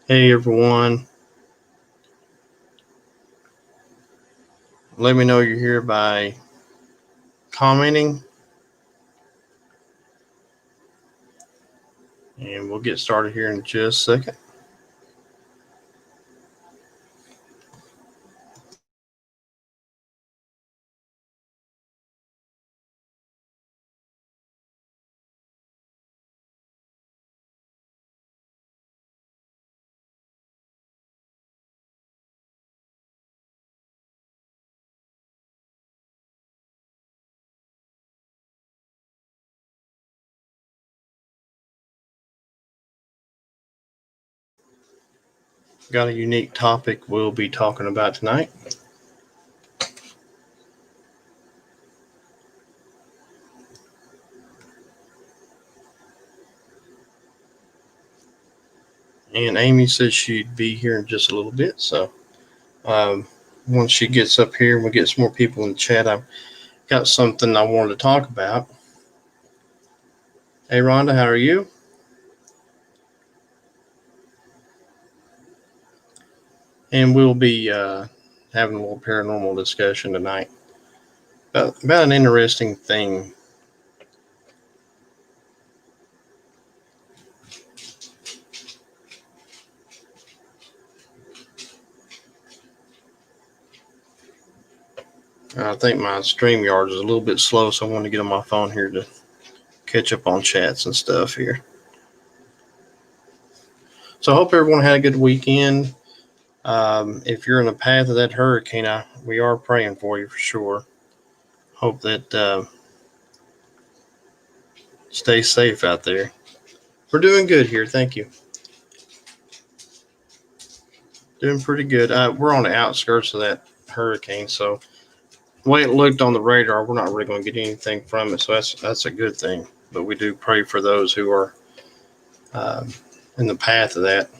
Hey everyone, let me know you're here by commenting and we'll get started here in just a second. Got a unique topic we'll be talking about tonight. And Amy said she'd be here in just a little bit. So once she gets up here and we get some more people in the chat, I've got something I wanted to talk about. Hey Rhonda, how are you? And we'll be having a little paranormal discussion tonight about an interesting thing. I think my StreamYard is a little bit slow, so I want to get on my phone here to catch up on chats and stuff here. So I hope everyone had a good weekend. If you're in the path of that hurricane, we are praying for you for sure. Hope that stay safe out there. We're doing good here. Thank you. Doing pretty good. We're on the outskirts of that hurricane, so the way it looked on the radar, we're not really going to get anything from it. So that's a good thing. But we do pray for those who are in the path of that.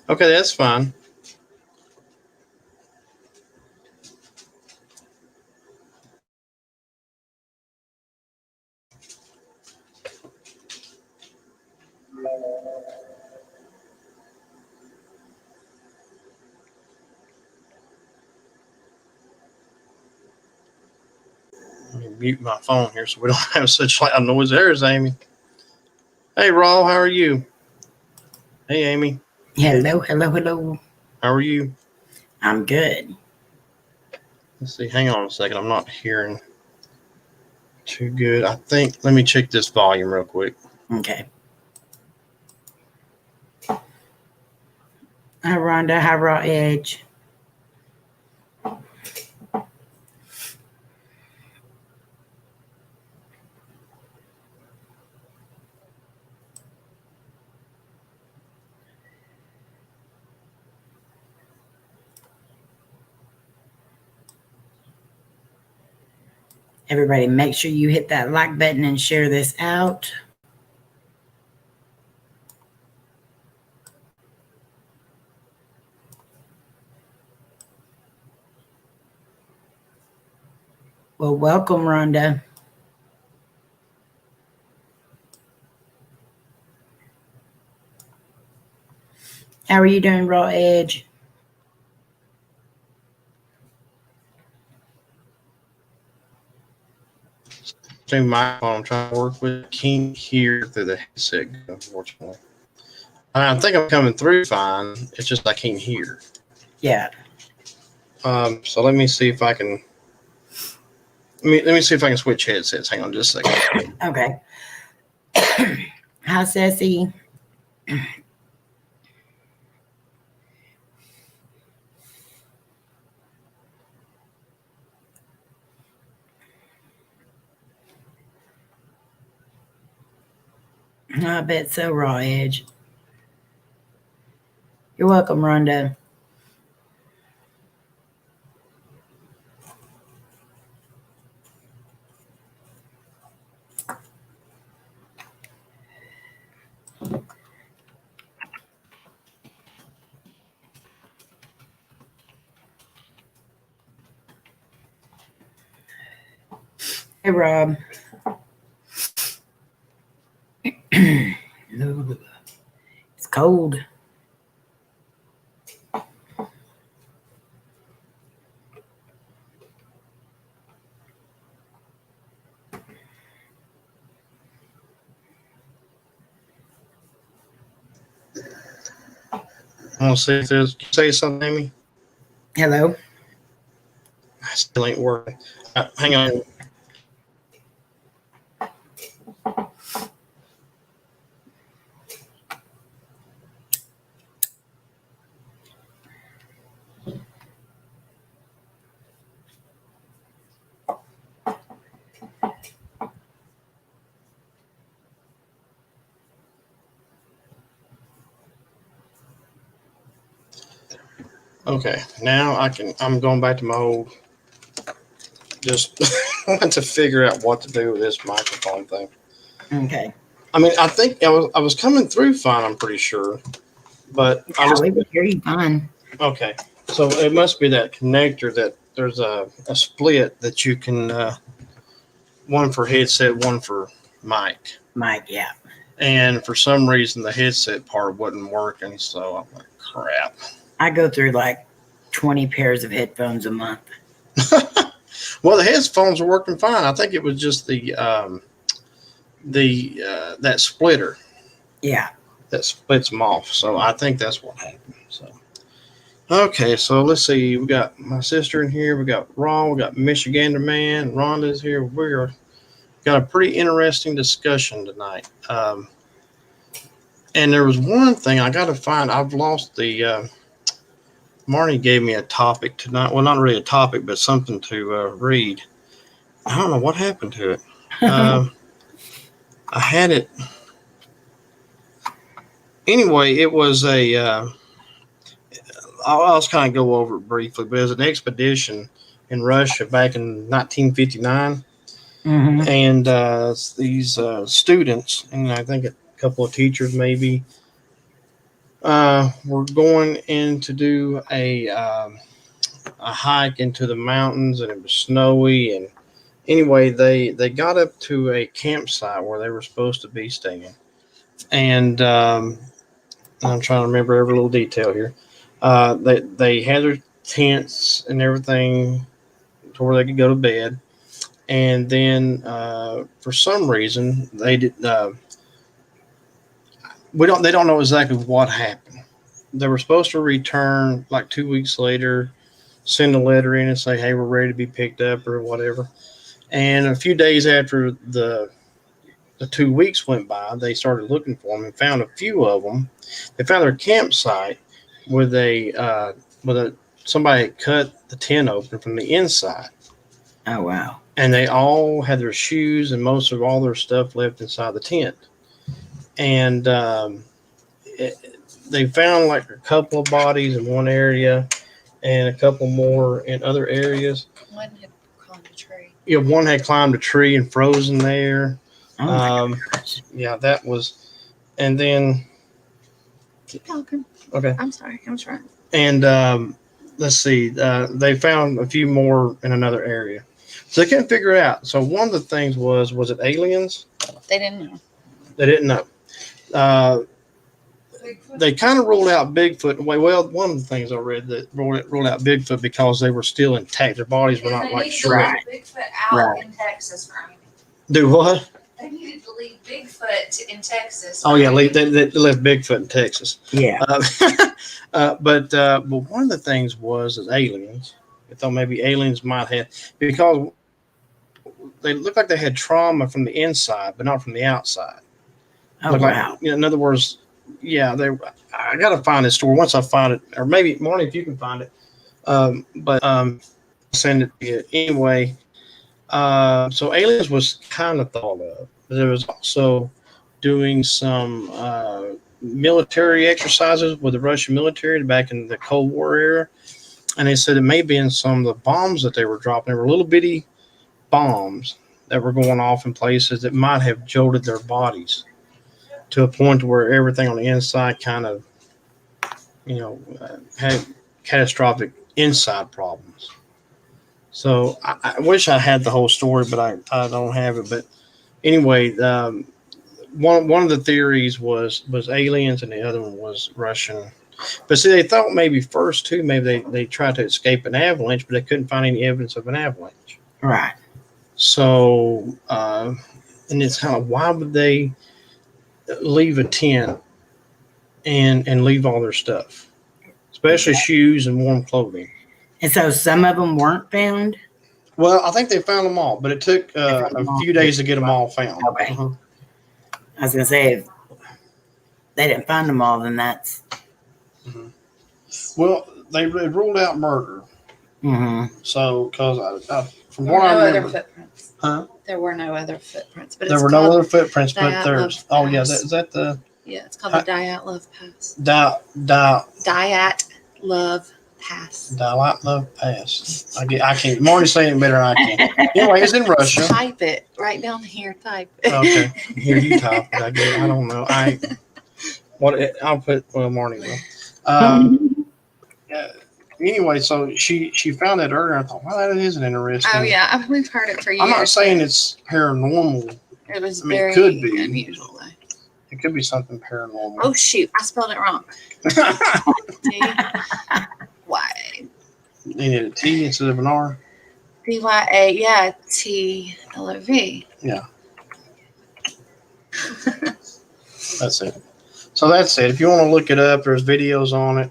Okay, that's fine. Let me mute my phone here so we don't have such loud noise. There's Amy. Hey, Raw, how are you? Hey, Amy. Hello. How are you? I'm good. Let's see. Hang on a second. I'm not hearing too good. I think. Let me check this volume real quick. Okay. Hi, Rhonda. Hi, Raw Edge. Everybody, make sure you hit that like button and share this out. Well, welcome, Rhonda. How are you doing, Raw Edge? My phone I'm trying to work with. Can't hear through the headset, unfortunately. I think I'm coming through fine. It's just I can't hear. Yeah. So let me see if I can. Let me see if I can switch headsets. Hang on just a second. Okay. Hi, Ceci. I bet so, Raw Edge. You're welcome, Rhonda. Hey, Rob. It's cold. I want to see if there's. Say something, Amy. Hello. I still ain't working. Hang on. Okay, now I can. I'm going back to my old. Just want to figure out what to do with this microphone thing. Okay. I mean, I think I was coming through fine. I'm pretty sure, but I Yeah, was we can hear you fine. okay. So it must be that connector that there's a split that you can one for headset, one for mic. Mike, yeah. And for some reason the headset part wasn't working, so I'm like, crap. I go through like 20 pairs of headphones a month. Well, the headphones were working fine. I think it was just the that splitter Yeah. that splits them off. So I think that's what happened. So okay, so let's see. We got my sister in here. We got Ron. We got Michigander Man. Rhonda's here. We're got a pretty interesting discussion tonight. And there was one thing I got to find. I've lost the. Marnie gave me a topic tonight. Well, not really a topic, but something to read. I don't know what happened to it. I had it. Anyway, it was a. I'll just kind of go over it briefly, but it was an expedition in Russia back in 1959. Mm-hmm. And these students, and I think a couple of teachers maybe, were going in to do a hike into the mountains, and it was snowy. And anyway, they got up to a campsite where they were supposed to be staying, and I'm trying to remember every little detail here. They had their tents and everything to where they could go to bed, and then for some reason they did. They don't know exactly what happened. They were supposed to return like 2 weeks later, send a letter in and say, "Hey, we're ready to be picked up" or whatever. And a few days after the 2 weeks went by, they started looking for them and found a few of them. They found their campsite with a somebody had cut the tent open from the inside. Oh, wow. And they all had their shoes and most of all their stuff left inside the tent. And they found like a couple of bodies in one area and a couple more in other areas. One had climbed a tree. Yeah, one had climbed a tree and frozen there. Oh, my gosh. Yeah, that was, and then Keep talking. okay, I'm sorry. I'm trying. and let's see, they found a few more in another area, so they couldn't figure it out. So one of the things was it aliens? They didn't know. They didn't know. They kind of ruled out Bigfoot. Well, one of the things I read that ruled out Bigfoot because they were still intact. Their bodies were not like shredded. Bigfoot out Right. in Texas, right? Do what? They needed to leave Bigfoot in Texas. Oh yeah, they left Bigfoot in Texas. Yeah. But one of the things was aliens. I thought maybe aliens might have, because they looked like they had trauma from the inside, but not from the outside. Oh, Looked wow. Like, in other words, yeah, I got to find this story. Once I find it, or maybe Marnie, if you can find it, but send it to you anyway. So aliens was kind of thought of. There was also doing some military exercises with the Russian military back in the Cold War era. And they said it may be in some of the bombs that they were dropping. They were little bitty bombs that were going off in places that might have jolted their bodies to a point where everything on the inside kind of, had catastrophic inside problems. So I wish I had the whole story, but I don't have it. But anyway, one of the theories was aliens, and the other one was Russian. But see, they thought maybe first too, maybe they tried to escape an avalanche, but they couldn't find any evidence of an avalanche. Right. So, and it's kind of, why would they leave a tent and leave all their stuff? especially shoes and warm clothing. And so some of them weren't found. Well, I think they found them all, but it took a few days to get them all found. Okay. I was gonna say, if they didn't find them all, then that's. Well, they ruled out murder. So, because from There were what I no other remember, footprints. huh? There were no other footprints. But There it's were no called, other footprints, Die but Out there's. Love Oh yeah, Pass. is that the Yeah, it's called the Diat Love Pass. Diat Love Pass. Love Pass? I can't. Marty's saying it better than I can. Anyway, it's in Russia. Type it right down here. Type it. Okay, here you type it. I guess I don't know. I'll put Marty will. Anyway, so she found that earlier. I thought, well, that is an interesting. Oh yeah, we've heard it for years. I'm not saying it's paranormal. It was I mean, it very could be. unusual. Though. It could be something paranormal. Oh shoot, I spelled it wrong. T-Y. You need a T instead of an R. T-Y-A, yeah, T-L-O-V. Yeah. That's it. So that's it. If you want to look it up, there's videos on it.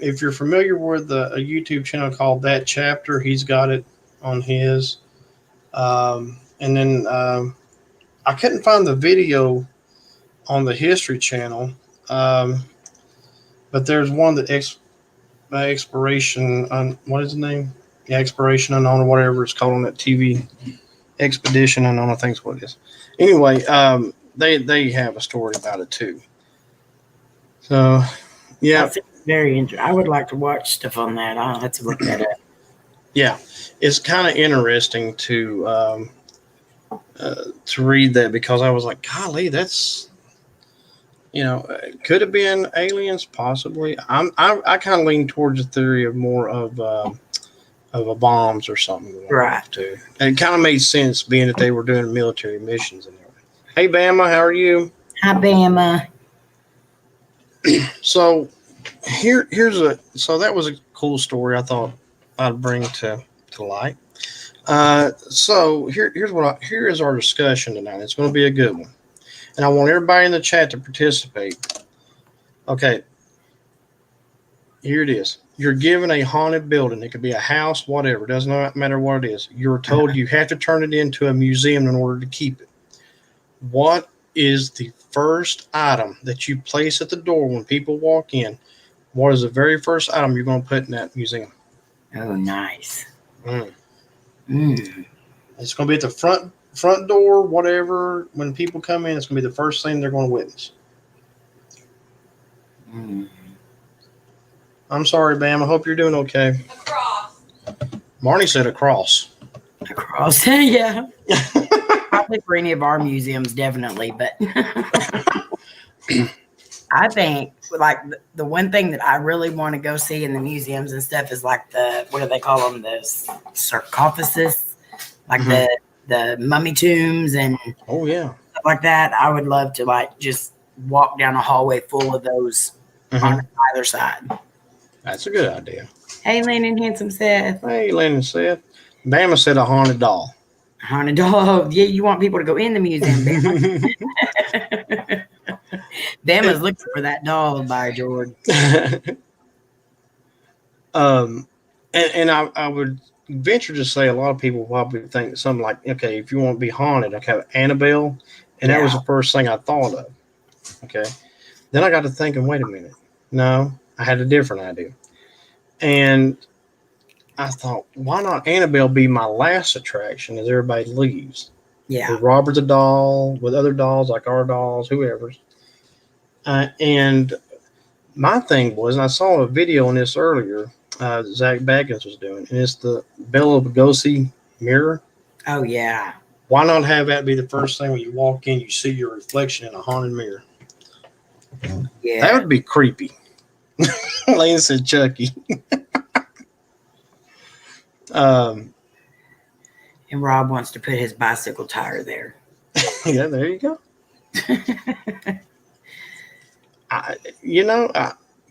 If you're familiar with a YouTube channel called That Chapter, he's got it on his. And then I couldn't find the video on the History Channel, but there's one that Exploration on what is the name? Yeah, Exploration Unknown or whatever it's called on that TV. Expedition Unknown, I think is what it is. Anyway, they have a story about it too. So, yeah. That's very interesting. I would like to watch stuff on that. I'll have to look that up. Yeah, it's kind of interesting to read that because I was like, golly, that's could have been aliens, possibly. I kind of lean towards the theory of more of a bombs or something. Right. Too. And it kind of made sense being that they were doing military missions and everything. Hey, Bama, how are you? Hi, Bama. So so that was a cool story I thought I'd bring to light. So here is our discussion tonight. It's going to be a good one. And I want everybody in the chat to participate. Okay. Here it is. You're given a haunted building. It could be a house, whatever. It doesn't matter what it is. You're told you have to turn it into a museum in order to keep it. What is the first item that you place at the door when people walk in? What is the very first item you're going to put in that museum? Oh, nice. It's going to be at the front door, whatever. When people come in, it's going to be the first thing they're going to witness. I'm sorry, Bam. I hope you're doing okay. A cross. Marnie said a cross. A cross, yeah. Probably for any of our museums, definitely. But I think, like, the one thing that I really want to go see in the museums and stuff is like what do they call them? Those sarcophagus, like the mummy tombs and oh yeah, stuff like that. I would love to like just walk down a hallway full of those on either side. That's a good idea. Hey, Landon, handsome Seth. Hey, Landon said. Bama said a haunted doll. Haunted doll. Yeah, you want people to go in the museum. Bama's looking for that doll, by George. And I would venture to say a lot of people probably think something like, okay, if you want to be haunted, okay, Annabelle, and that was the first thing I thought of. Okay, then I got to thinking, wait a minute, no, I had a different idea, and I thought, why not Annabelle be my last attraction as everybody leaves? Yeah, with Robert the doll, with other dolls like our dolls, whoever's. And my thing was, and I saw a video on this earlier, Zach Baggins was doing, and it's the Bela Lugosi mirror. Oh, yeah. Why not have that be the first thing when you walk in, you see your reflection in a haunted mirror? Yeah. That would be creepy. Lane said Chucky. And Rob wants to put his bicycle tire there. Yeah, there you go.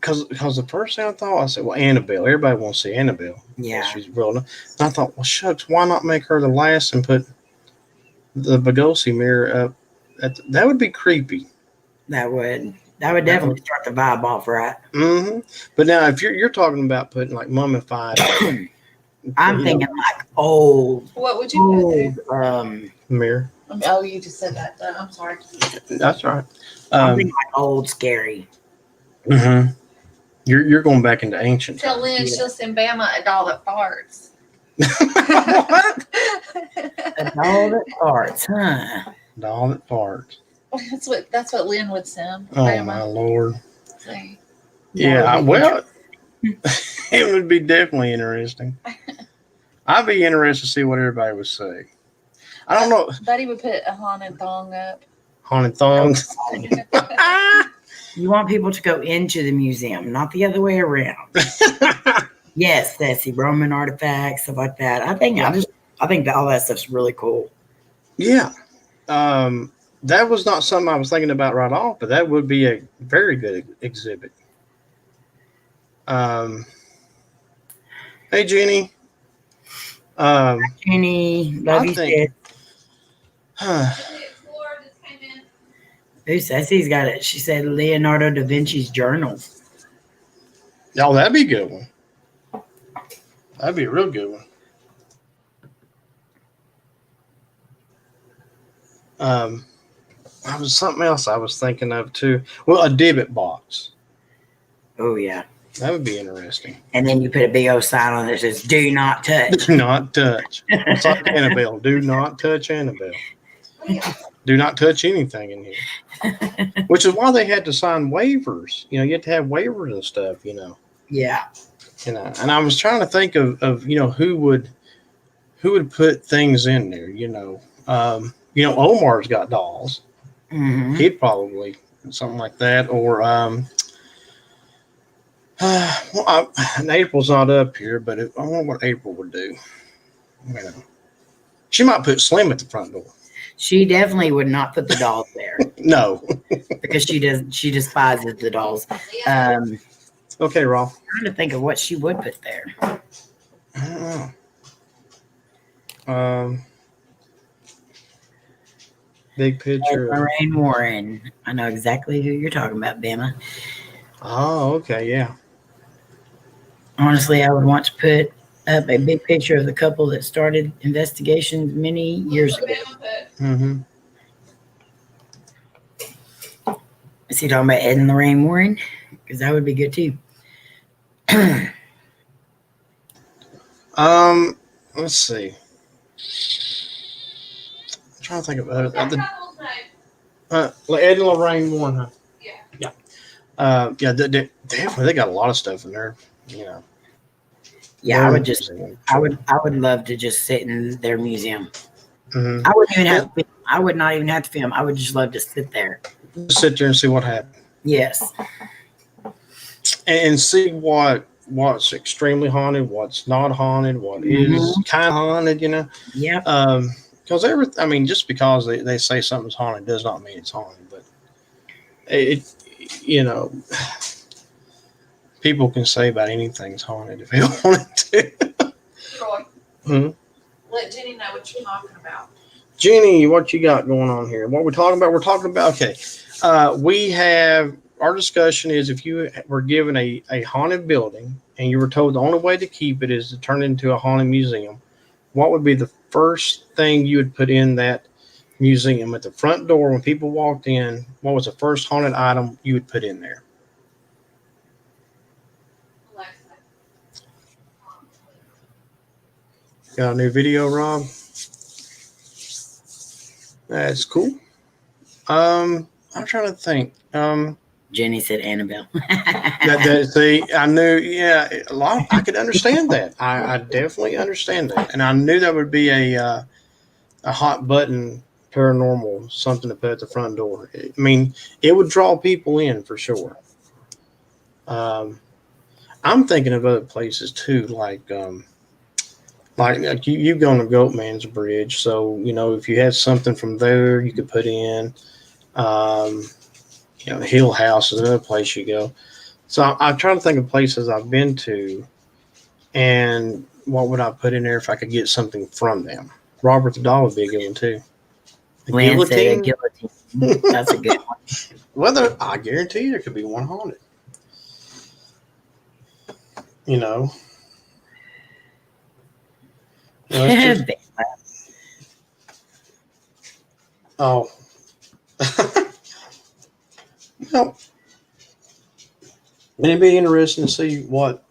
Because the first thing I thought, I said, well, Annabelle. Everybody wants to see Annabelle. Yeah. She's real. And I thought, well, shucks, why not make her the last and put the Lugosi mirror up? That would be creepy. That would. That would definitely start the vibe off, right? Mm-hmm. But now, if you're talking about putting like mummified, I'm thinking like old, What would you put there? mirror. Oh, you just said that. I'm sorry. That's right. I'm thinking like old, scary. Mm-hmm. You're going back into ancient Tell times. Lynn she'll send Bama a doll that farts. What? A doll that farts, huh? Doll that farts. That's what Lynn would send. Oh Bama. my lord. See. Yeah. Well, it would be definitely interesting. I'd be interested to see what everybody would say. I don't know. Buddy would put a haunted thong up. Haunted thongs. You want people to go into the museum, not the other way around. Yes, Sassy, Roman artifacts, stuff like that. I think that all that stuff's really cool. Yeah. That was not something I was thinking about right off, but that would be a very good exhibit. Hey, Jenny. Jenny, love you, sis. Huh. Ooh, Sassy's got it. She said Leonardo da Vinci's journals. Oh, that'd be a good one. That'd be a real good one. I was something else I was thinking of too. Well, a Dibbit box. Oh, yeah. That would be interesting. And then you put a big old sign on there that says, do not touch. Do not touch. It's like Annabelle. Do not touch Annabelle. Do not touch anything in here. Which is why they had to sign waivers. You had to have waivers and stuff, Yeah. And I was trying to think of who would put things in there, Omar's got dolls. Mm-hmm. He'd probably something like that, or and April's not up here, but I wonder what April would do. She might put Slim at the front door. She definitely would not put the dolls there. No, because she despises the dolls. Okay, Rolf. I'm trying to think of what she would put there. I don't know. Big picture. Lorraine Warren. I know exactly who you're talking about, Bama. Oh, okay, yeah. Honestly, I would want to put up a big picture of the couple that started investigations many years ago. Mm-hmm. Is he talking about Ed and Lorraine Warren? Because that would be good too. Let's see. I'm trying to think of other. Ed and Lorraine Warren, huh? Yeah. Yeah. Definitely, they got a lot of stuff in there. Yeah, I would love to just sit in their museum. Mm-hmm. I wouldn't even have. I would not even have to film. I would just love to sit there. Sit there and see what happened. Yes. And see what's extremely haunted, what's not haunted, what is kind of haunted. Yeah. Because just because they say something's haunted does not mean it's haunted. But people can say about anything's haunted if they wanted to. Troy, let Jenny know what you're talking about. Jenny, what you got going on here? What we're talking about? We're talking about, okay. We have, our discussion is if you were given a haunted building and you were told the only way to keep it is to turn it into a haunted museum, what would be the first thing you would put in that museum at the front door when people walked in? What was the first haunted item you would put in there? Got a new video, Rob? That's cool. I'm trying to think. Jenny said Annabelle. See, I knew, yeah, I could understand that. I definitely understand that. And I knew that would be a hot button paranormal, something to put at the front door. It would draw people in for sure. I'm thinking of other places too, like you've gone to Goatman's Bridge. So, if you had something from there, you could put in, Hill House is another place you go. So I'm trying to think of places I've been to and what would I put in there if I could get something from them. Robert the Doll would be a good one too. Lynn said a guillotine. That's a good one. whether I guarantee there could be one haunted. You know, it's just oh, you know, and it'd be interesting to see what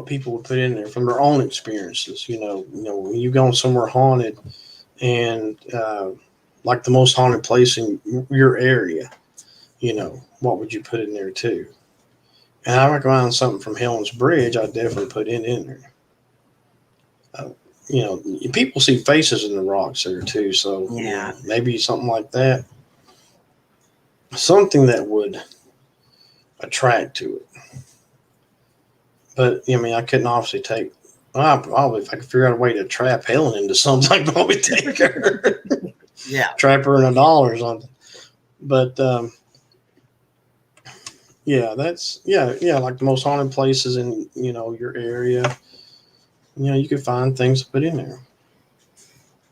people would put in there from their own experiences. When you've gone somewhere haunted and like the most haunted place in your area, what would you put in there too? And I recommend something from Helen's Bridge. I'd definitely put in there. People see faces in the rocks there too. So Yeah. Maybe something like that. Something that would attract to it. But I couldn't obviously take. Well, probably if I could figure out a way to trap Helen into something, I'd probably take her. Yeah. Trap her in a doll or something. But that's like the most haunted places in your area. You could find things to put in there.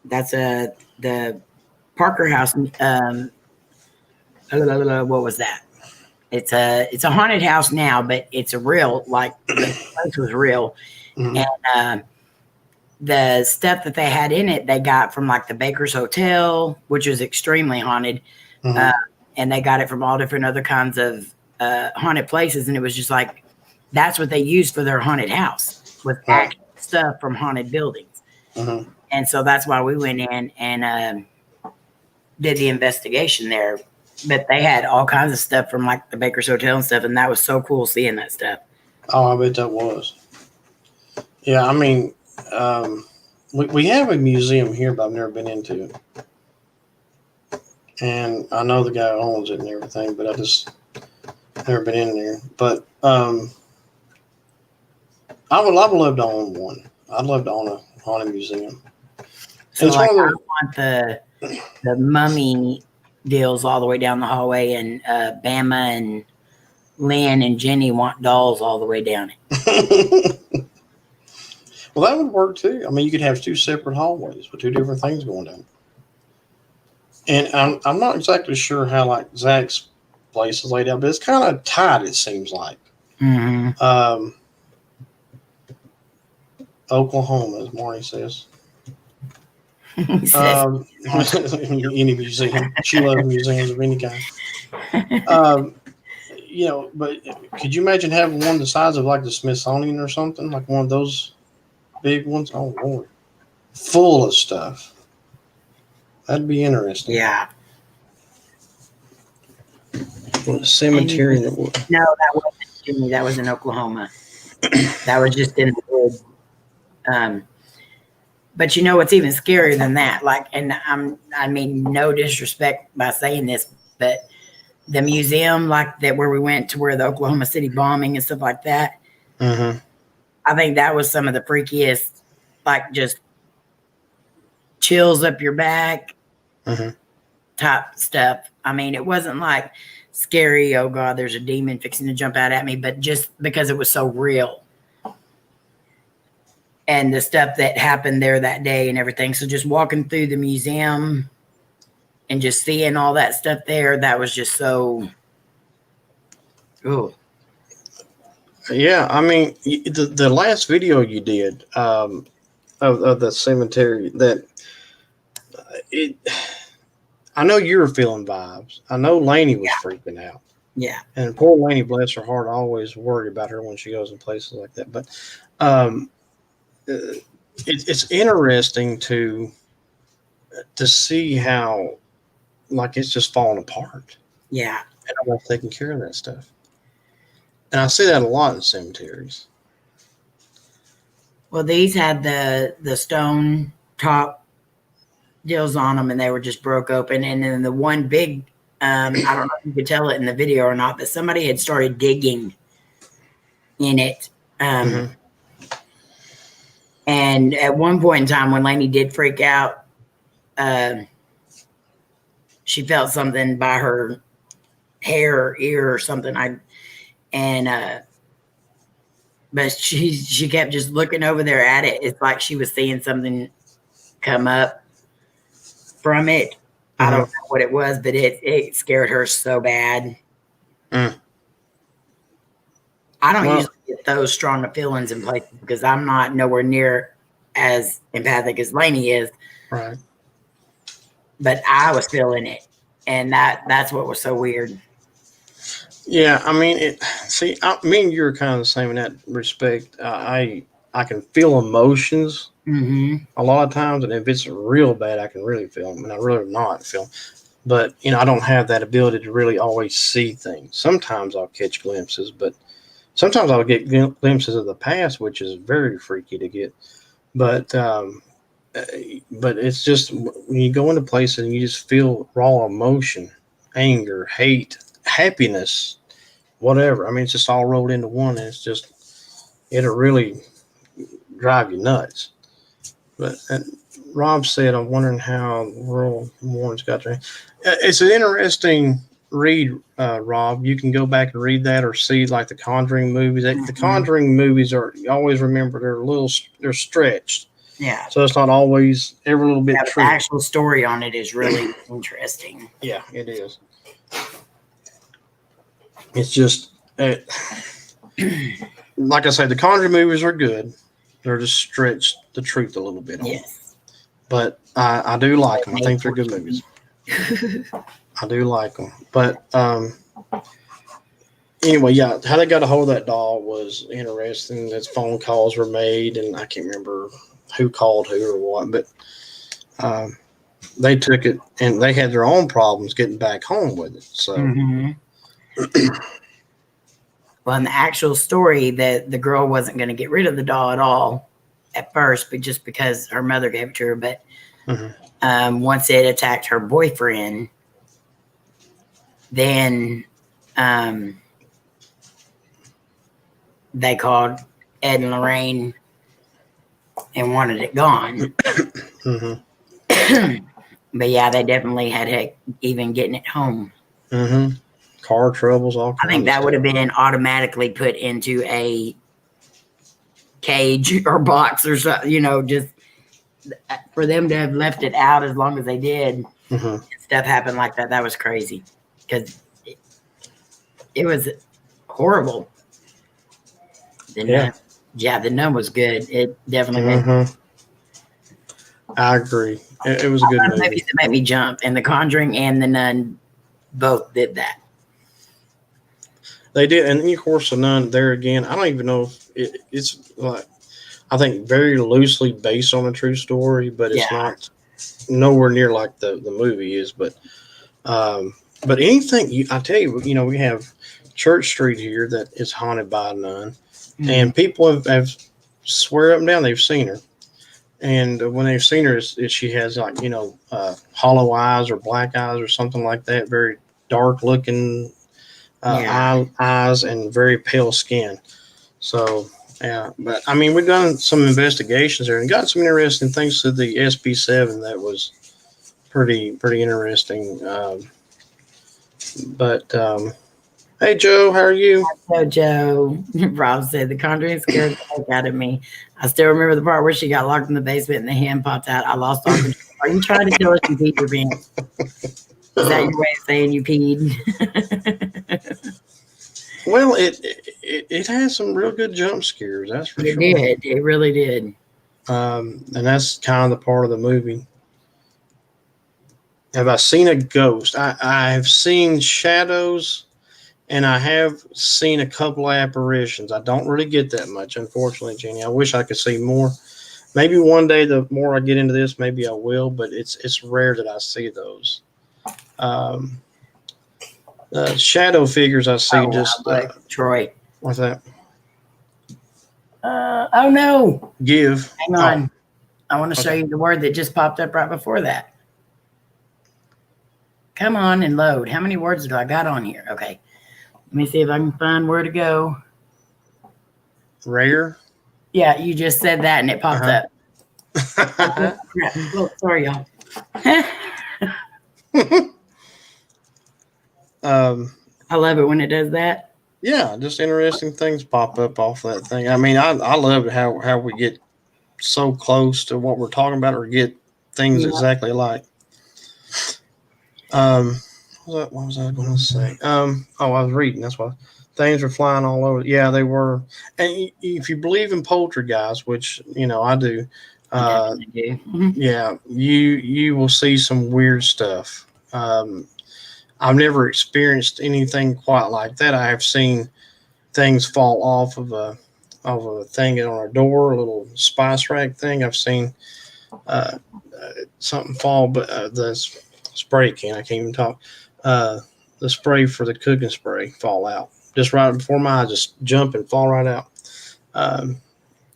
That's the Parker House. What was that? It's a haunted house now, but it's a real, like, the place was real. Mm-hmm. And the stuff that they had in it, they got from like the Baker's Hotel, which was extremely haunted. Mm-hmm. And they got it from all different other kinds of haunted places. And it was just like, that's what they used for their haunted house, with actual stuff from haunted buildings. Mm-hmm. And so that's why we went in and did the investigation there. But they had all kinds of stuff from like the Baker's Hotel and stuff. And that was so cool seeing that stuff. Oh, I bet that was. Yeah, I mean, we have a museum here, but I've never been into it. And I know the guy who owns it and everything, but I just never been in there. But I would love to own one. I'd love to own a haunted museum. So like, I want the mummy deals all the way down the hallway, and Bama and Lynn and Jenny want dolls all the way down it. Well, that would work too. I mean, you could have two separate hallways with two different things going down. And I'm not exactly sure how like Zach's place is laid out, but it's kind of tight. It seems like. Mm-hmm. Oklahoma, as Marty says. Any museum. She loves museums of any kind. But could you imagine having one the size of like the Smithsonian or something, like one of those big ones? Oh Lord, full of stuff. That'd be interesting. Yeah. Well, the cemetery. No, that wasn't Jimmy. That was in Oklahoma. That was just in the wood. But what's even scarier than that? Like, and I mean no disrespect by saying this, but the museum, like that where we went to, where the Oklahoma City bombing and stuff like that. Mm-hmm. I think that was some of the freakiest, like, just chills up your back type stuff. I mean, it wasn't like scary, oh God, there's a demon fixing to jump out at me, but just because it was so real. And the stuff that happened there that day and everything. So just walking through the museum and just seeing all that stuff there, that was just so. Oh. Yeah, I mean, the last video you did of the cemetery, I know you were feeling vibes. I know Lainey was freaking out. Yeah. And poor Lainey, bless her heart, I always worry about her when she goes in places like that. But it's interesting to see how, like, it's just falling apart. Yeah. And I'm not taking care of that stuff. And I see that a lot in cemeteries. Well, these had the stone top deals on them, and they were just broke open. And then the one big, I don't know if you could tell it in the video or not, but somebody had started digging in it. And at one point in time, when Lainey did freak out, she felt something by her hair or ear or something. But she kept just looking over there at it. It's like she was seeing something come up from it. I don't know what it was, but it scared her so bad. Mm. I don't Well, usually get those strong of feelings in places because I'm not nowhere near as empathic as Lainey is. right. But I was feeling it, and that's what was so weird. Yeah, I mean, me and you are kind of the same in that respect. I can feel emotions Mm-hmm. a lot of times, and if it's real bad, I can really feel them, and I really not feel 'em. But I don't have that ability to really always see things. Sometimes I'll catch glimpses, but sometimes I'll get glimpses of the past, which is very freaky to get. But uh, but it's just when you go into places and you just feel raw emotion, anger, hate, happiness, whatever. I mean, it's just all rolled into one, and it'll really drive you nuts. But Rob said, I'm wondering how Rural Warrens got there. It's an interesting read, Rob. You can go back and read that or see like the Conjuring movies. The Conjuring movies you always remember they're stretched. Yeah. So it's not always every little bit true. The actual story on it is really interesting. Yeah, it is. It's just, like I say, the Conjuring movies are good. They're just stretched the truth a little bit on them. Yes. But I do like them. I think they're good movies. I do like them. But anyway, yeah, how they got a hold of that doll was interesting. That phone calls were made, and I can't remember who called who or what, but they took it, and they had their own problems getting back home with it. So, well, in the actual story, that the girl wasn't going to get rid of the doll at all at first, but just because her mother gave it to her. But once it attacked her boyfriend, then they called Ed and Lorraine and wanted it gone. But yeah, they definitely had heck even getting it home. Car troubles, all kinds. I think that would have been automatically put into a cage or box or something, just for them to have left it out as long as they did. Stuff happened like that. That was crazy because it was horrible. The Nun was good. It definitely. I agree. It was a good movie. Movies that made me jump, and The Conjuring and The Nun both did that. They did, and of course, The Nun. There again, I don't even know if it's like. I think very loosely based on a true story, but it's not nowhere near like the movie is. But anything I tell you, we have Church Street here that is haunted by a nun, and people have swear up and down they've seen her. And when they've seen her, she has like hollow eyes or black eyes or something like that, very dark looking eyes and very pale skin. So. Yeah, but I mean, we've done some investigations there and got some interesting things to the SB7 that was pretty interesting. Hey, Joe, how are you? Hello, Joe. Rob said the Conjuring scared the heck out of me. I still remember the part where she got locked in the basement and the hand popped out. I lost all control. Are you trying to tell us you peed your pants? Is that your way of saying you peed? Well, it has some real good jump scares. That's for sure. It did. It really did. And that's kind of the part of the movie. Have I seen a ghost? I have seen shadows, and I have seen a couple of apparitions. I don't really get that much, unfortunately, Jenny. I wish I could see more. Maybe one day, the more I get into this, maybe I will. But it's rare that I see those. Shadow figures I see Troy. What's that? Oh no! Give. Hang on. I want to show you the word that just popped up right before that. Come on and load. How many words do I got on here? Okay. Let me see if I can find where to go. Rare? Yeah, you just said that and it popped up. Oh, sorry, y'all. I love it when it does that. Yeah, just interesting things pop up off that thing. I mean, I love how we get so close to what we're talking about or get things exactly like. What was I going to say? I was reading. That's why things were flying all over. Yeah, they were. And if you believe in poltergeist, which I do, I definitely do. Mhm. yeah, you will see some weird stuff. I've never experienced anything quite like that. I have seen things fall off of a thing on a door, a little spice rack thing. I've seen something fall, but the spray can. I can't even talk. Uh, the spray for the cooking spray fall out just right before my eyes, just jump and fall right out. Um,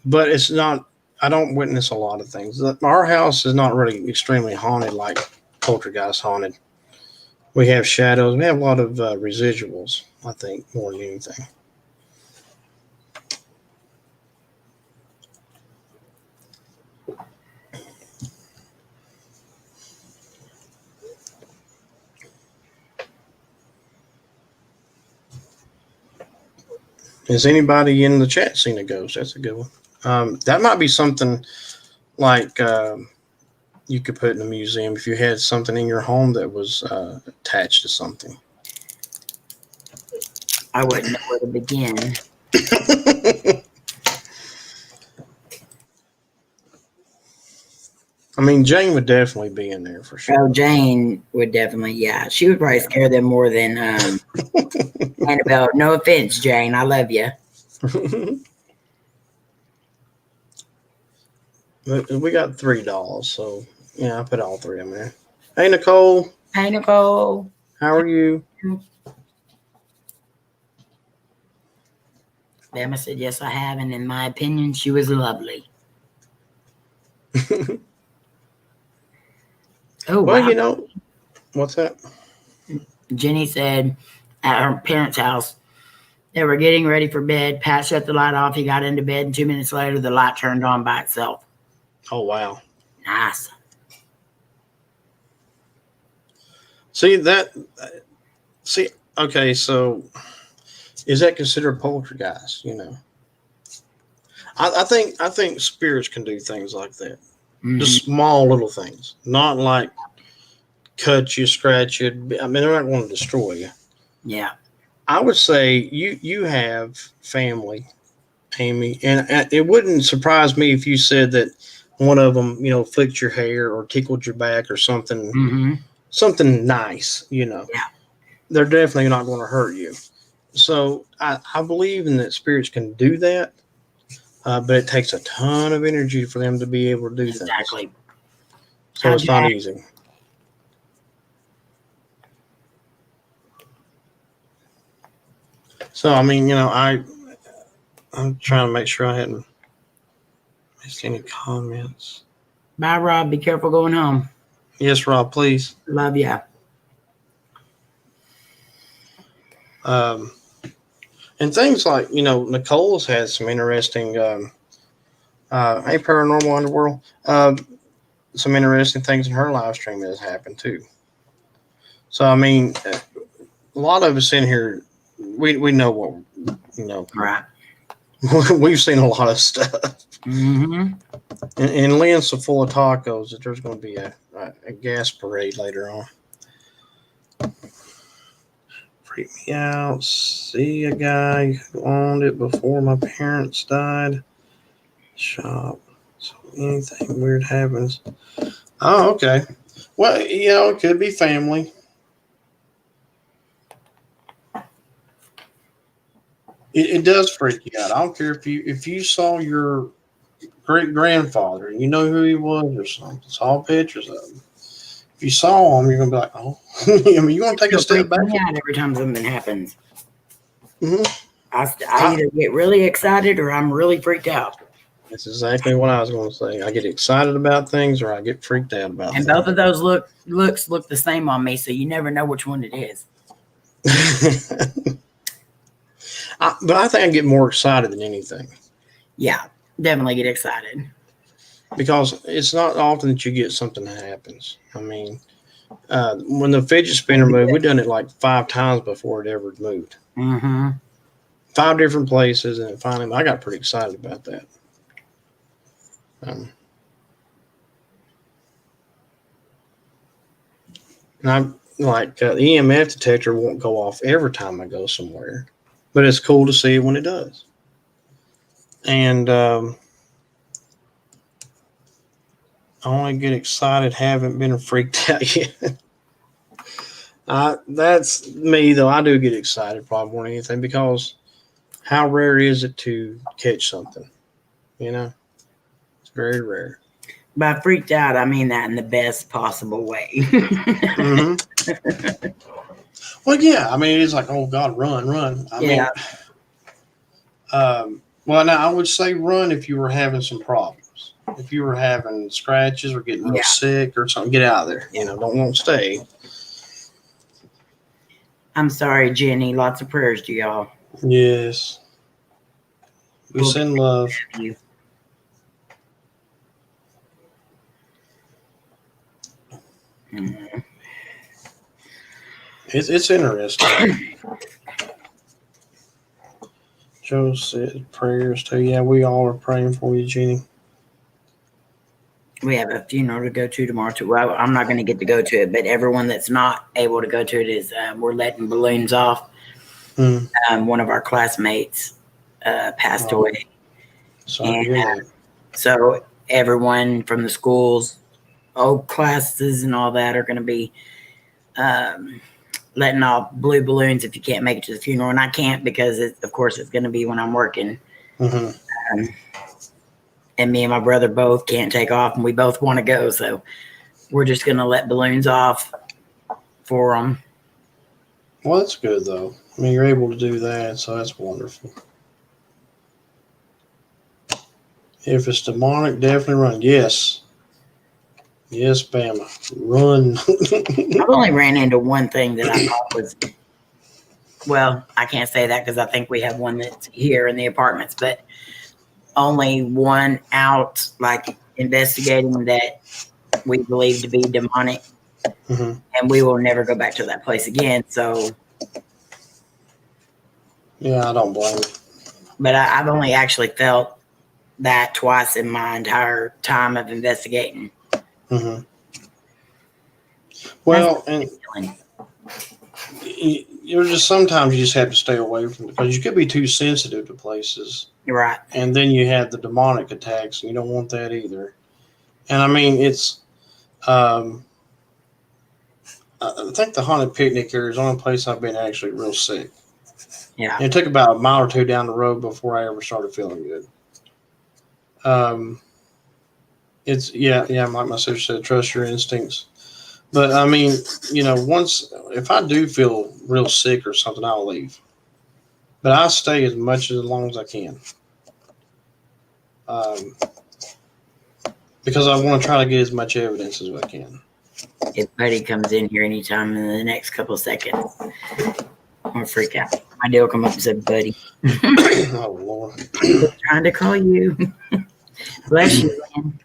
but it's not. I don't witness a lot of things. Our house is not really extremely haunted like poltergeist haunted. We have shadows. We have a lot of residuals. I think more than anything. Has anybody in the chat seen a ghost? That's a good one. That might be something like you could put in a museum if you had something in your home that was attached to something. I wouldn't know where to begin. I mean, Jane would definitely be in there for sure. Oh, Jane would definitely, yeah. She would probably scare them more than Annabelle. No offense, Jane. I love you. We got 3 dolls, so yeah, I put all three in there. Hey, Nicole, Hey, Nicole. how are you? Emma said, yes, I have. And in my opinion, she was lovely. Oh, Well, wow. what's that? Jenny said at her parents' house, they were getting ready for bed. Pat shut the light off. He got into bed, and 2 minutes later, the light turned on by itself. Oh, wow. Nice. See, okay, so is that considered poltergeist? I think spirits can do things like that. Mhm. Just small little things, not like cut you, scratch you. I mean, they're not going to destroy you. Yeah. I would say you have family, Amy, and it wouldn't surprise me if you said that one of them, flicked your hair or tickled your back or something, Mm-hmm. something nice. Yeah. They're definitely not going to hurt you. So I believe in that spirits can do that, but it takes a ton of energy for them to be able to do things. Exactly. So it's not easy. So I mean, I'm trying to make sure I hadn't missed any comments. Bye, Rob. Be careful going home. Yes, Rob, please. Love ya. And things like, Nicole's had some interesting, hey, Paranormal Underworld, some interesting things in her live stream that has happened too. So, I mean, a lot of us in here, we know what, Right. we've seen a lot of stuff. Mm-hmm. And Lynn's so full of tacos that there's going to be a gas parade later on. Freak me out. See a guy who owned it before my parents died. Shop. So anything weird happens. Oh, okay. Well, it could be family. It does freak you out. I don't care if you saw your great grandfather and you know who he was or something. Saw pictures of him. If you saw him, you're gonna be like, oh. I mean, you want to take a step back. Me out every time something happens. Mm-hmm. I either get really excited or I'm really freaked out. That's exactly what I was going to say. I get excited about things or I get freaked out about And things. both of those looks look the same on me, so you never know which one it is. But I think I get more excited than anything. Yeah, definitely get excited. Because it's not often that you get something that happens. I mean, when the fidget spinner moved, we've done it like 5 times before it ever moved. Mm-hmm. 5 different places, and finally, I got pretty excited about that. And like the EMF detector won't go off every time I go somewhere, but it's cool to see it when it does. And I only get excited, haven't been freaked out yet. That's me though. I do get excited probably more than anything because how rare is it to catch something? You know, it's very rare. By freaked out, I mean that in the best possible way. Mm-hmm. Well, yeah. I mean, it's like, oh God, run. I mean, well, now I would say run if you were having some problems. If you were having scratches or getting real sick or something, get out of there. You know, don't stay. I'm sorry, Jenny. Lots of prayers to y'all. Yes. We send love. You. Mm-hmm. It's interesting. Joe said prayers too. Yeah, we all are praying for you, Jenny. We have a funeral to go to tomorrow too. Well, I'm not going to get to go to it, but everyone that's not able to go to it is we're letting balloons off. One of our classmates passed away. Sorry to hear that. So everyone from the schools, old classes and all that are going to be letting off blue balloons if you can't make it to the funeral. And I can't because, of course, it's going to be when I'm working. Mm-hmm. And me and my brother both can't take off, and we both want to go. So we're just going to let balloons off for them. Well, that's good, though. I mean, you're able to do that, so that's wonderful. If it's demonic, definitely run. Yes. Yes, Bama. Run. I've only ran into one thing that I thought was, well, I can't say that because I think we have one that's here in the apartments, but only one out, like investigating that we believe to be demonic. Mm-hmm. And we will never go back to that place again. So, yeah, I don't blame you. But I've only actually felt that twice in my entire time of investigating. Mm-hmm. Well, and you're just sometimes you just have to stay away from it because you could be too sensitive to places. You're right. And then you have the demonic attacks, and you don't want that either. And I mean, it's, I think the haunted picnic area is the only place I've been actually real sick. Yeah. And it took about a mile or two down the road before I ever started feeling good. It's, like my sister said, trust your instincts. But I mean, if I do feel real sick or something, I'll leave. But I stay as long as I can. Because I want to try to get as much evidence as I can. If Buddy comes in here anytime in the next couple of seconds, I'm going to freak out. My dad will come up and say, Buddy. Oh, Lord. I'm trying to call you. Bless you, man.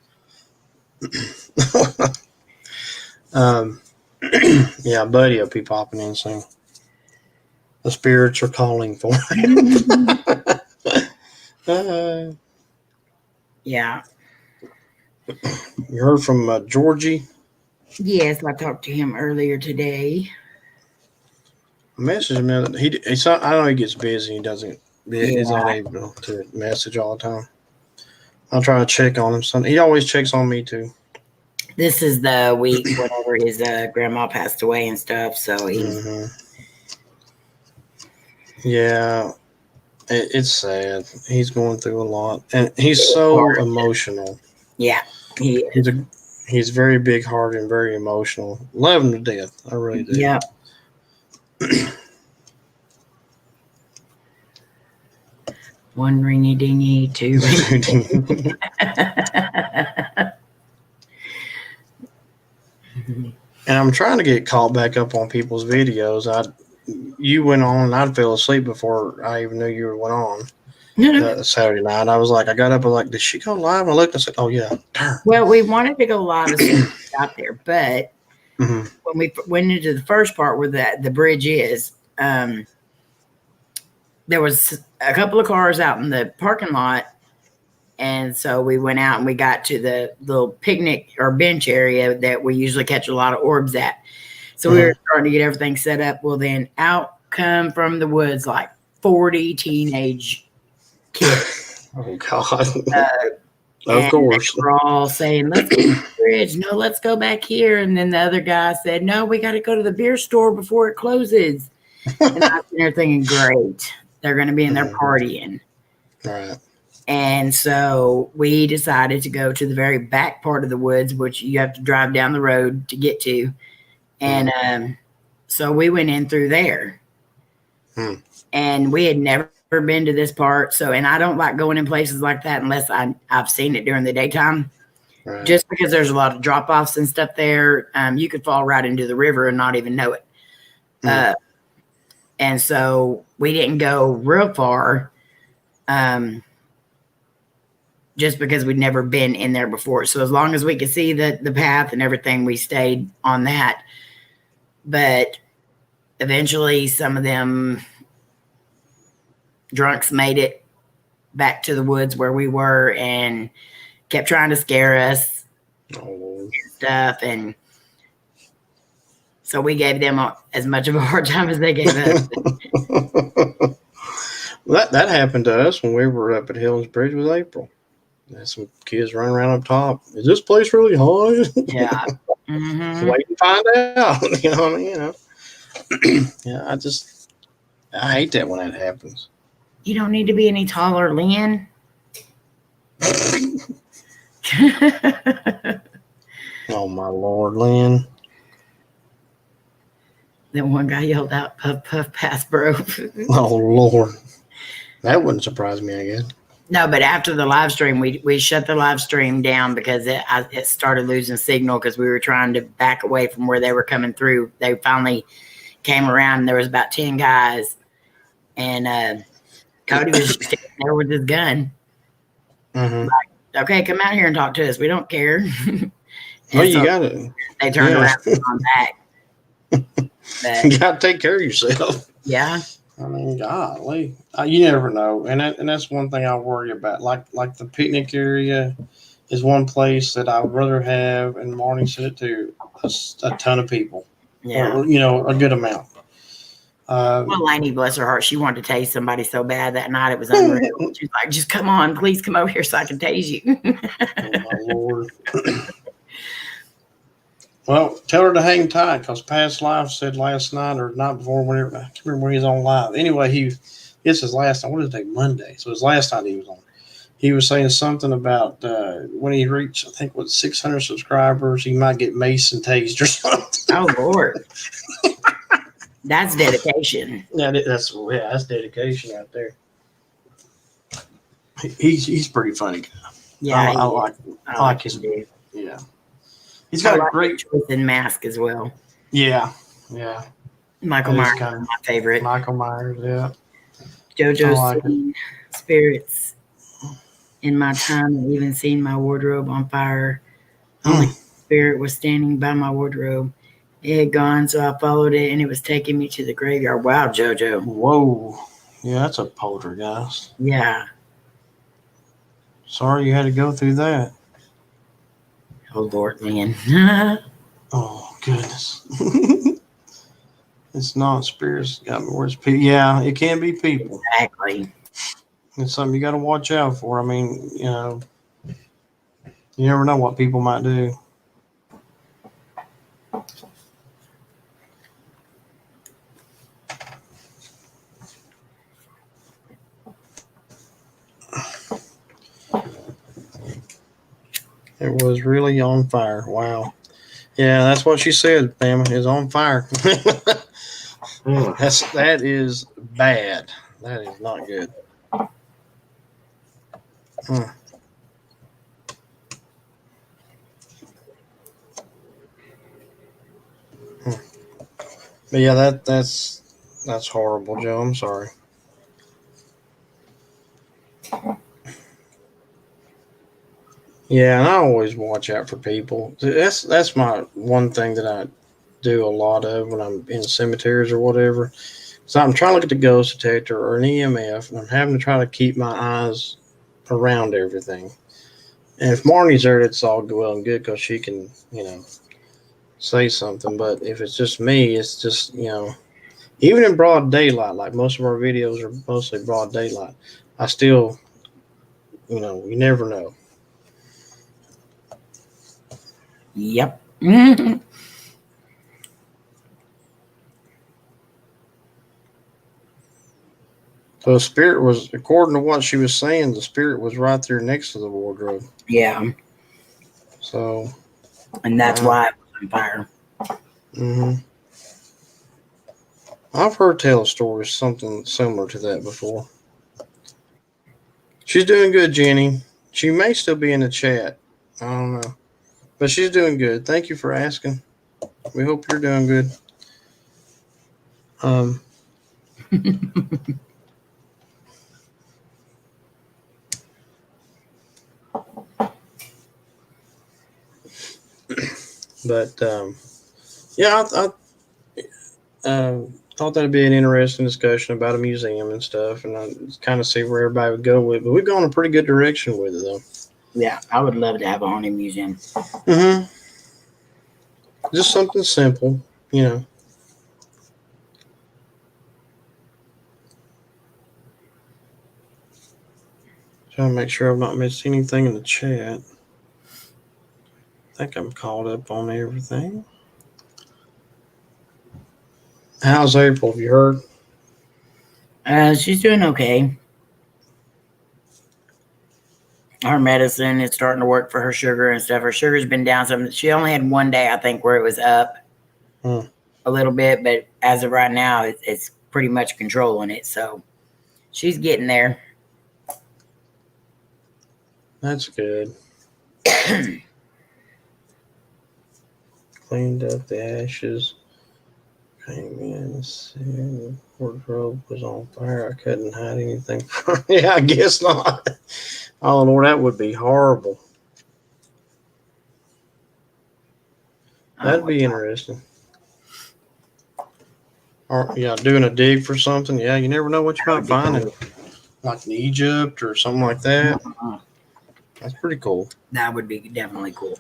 Yeah, Buddy will be popping in soon. The spirits are calling for him. Yeah. You heard from Georgie? Yes, I talked to him earlier today. I messaged him. I know he gets busy. He's not able to message all the time. I'll try to check on him. He always checks on me too. This is the week whenever his grandma passed away and stuff. So he's. Mm-hmm. Yeah, it's sad. He's going through a lot, and he's so emotional. Yeah, he's very big-hearted and very emotional. Love him to death. I really do. Yeah. One ringy dingy, two ringy. And I'm trying to get caught back up on people's videos. You went on, and I'd fell asleep before I even knew you went on. Saturday night, I was like, I got up, I was like, did she go live? And I looked, and I said, oh yeah. Well, we wanted to go live as soon as we got there, but when we went into the first part where the bridge is, there was a couple of cars out in the parking lot. And so we went out and we got to the little picnic or bench area that we usually catch a lot of orbs at. So we were starting to get everything set up. Well, then out come from the woods like 40 teenage kids. Oh God. Of And course. they were all saying, let's go to the bridge. No, let's go back here. And then the other guy said, no, we got to go to the beer store before it closes. And I was there thinking, great, they're going to be in there partying. Right. And so we decided to go to the very back part of the woods, which you have to drive down the road to get to. And so we went in through there. And we had never been to this part. So, and I don't like going in places like that unless I've seen it during the daytime. Right. Just because there's a lot of drop-offs and stuff there. You could fall right into the river and not even know it. And so we didn't go real far just because we'd never been in there before. So as long as we could see the path and everything, we stayed on that. But eventually some of them drunks made it back to the woods where we were and kept trying to scare us and stuff. And so we gave them as much of a hard time as they gave us. Well, that happened to us when we were up at Hills Bridge with April. There's some kids running around up top. Is this place really high? Yeah. Mm-hmm. Wait and find out. You know what I mean? You know? Yeah, I hate that when that happens. You don't need to be any taller, Lynn. Oh my Lord, Lynn. Then one guy yelled out, "Puff, puff, pass, bro." Oh Lord. That wouldn't surprise me, I guess. No, but after the live stream, we shut the live stream down because it started losing signal because we were trying to back away from where they were coming through. They finally came around and there was about 10 guys. And Cody was just standing there with his gun. Mm-hmm. Like, okay, come out here and talk to us. We don't care. Well, you got it. They turned around and gone back. But, you got to take care of yourself. Yeah. I mean, golly, you never know, and that's one thing I worry about. Like the picnic area is one place that I would rather have, and Marnie said it too, a ton of people. Yeah. Or, a good amount. Well, Lainey, bless her heart, she wanted to tase somebody so bad that night it was unreal. She's like, "Just come on, please come over here so I can tase you." Oh my Lord. Well, tell her to hang tight because Past Life said last night or night before, whenever, I can't remember when he was on live. Anyway, it's his last night. What is it, Monday? So his last night he was on. He was saying something about when he reached, I think, 600 subscribers, he might get mace and tased or something. Oh, Lord. That's dedication. Yeah, that's dedication out there. He's pretty funny guy. Yeah, I like his dude. Yeah. He's got a great choice in mask as well. Yeah. Michael Myers is my favorite. Michael Myers, yeah. JoJo's seen spirits in my time and even seen my wardrobe on fire. Only spirit was standing by my wardrobe. It had gone, so I followed it, and it was taking me to the graveyard. Wow, JoJo. Whoa. Yeah, that's a poltergeist. Yeah. Sorry you had to go through that. Oh, Lord, Lynn. Oh, goodness. It's not spirits. Got me worse. Yeah, it can be people. Exactly. It's something you got to watch out for. I mean, you never know what people might do. It was really on fire. Wow. Yeah, that's what she said, Pam. It's on fire. That is bad. That is not good. But yeah, that's horrible, Joe. I'm sorry. Yeah, and I always watch out for people. That's my one thing that I do a lot of when I'm in cemeteries or whatever. So I'm trying to look at the ghost detector or an EMF, and I'm having to try to keep my eyes around everything. And if Marnie's there, it's all well and good because she can, say something. But if it's just me, it's just even in broad daylight, like most of our videos are mostly broad daylight. I still, you never know. Yep. Mhm. So the spirit was, according to what she was saying, the spirit was right there next to the wardrobe. Yeah. So, And that's why it was on fire. hmm I've heard tell stories something similar to that before. She's doing good, Jenny. She may still be in the chat. I don't know, but she's doing good. Thank you for asking. We hope you're doing good. Um, but yeah, thought that'd be an interesting discussion about a museum and stuff, and I kind of see where everybody would go with it. But we've gone a pretty good direction with it, though. Yeah, I would love to have a haunted museum. Mm-hmm. Just something simple. Trying to make sure I've not missed anything in the chat. I think I'm caught up on everything. How's April? Have you heard? She's doing okay. Her medicine is starting to work for her sugar and stuff. Her sugar's been down some. She only had one day, I think, where it was up a little bit, but as of right now, it's pretty much controlling it. So she's getting there. That's good. Cleaned up the ashes. Came in, said the wardrobe was on fire. I couldn't hide anything from Yeah, I guess not. Oh, Lord, that would be horrible. That'd be interesting. Or, yeah, doing a dig for something. Yeah, you never know what you might find, like in Egypt or something like that. That's pretty cool. That would be definitely cool.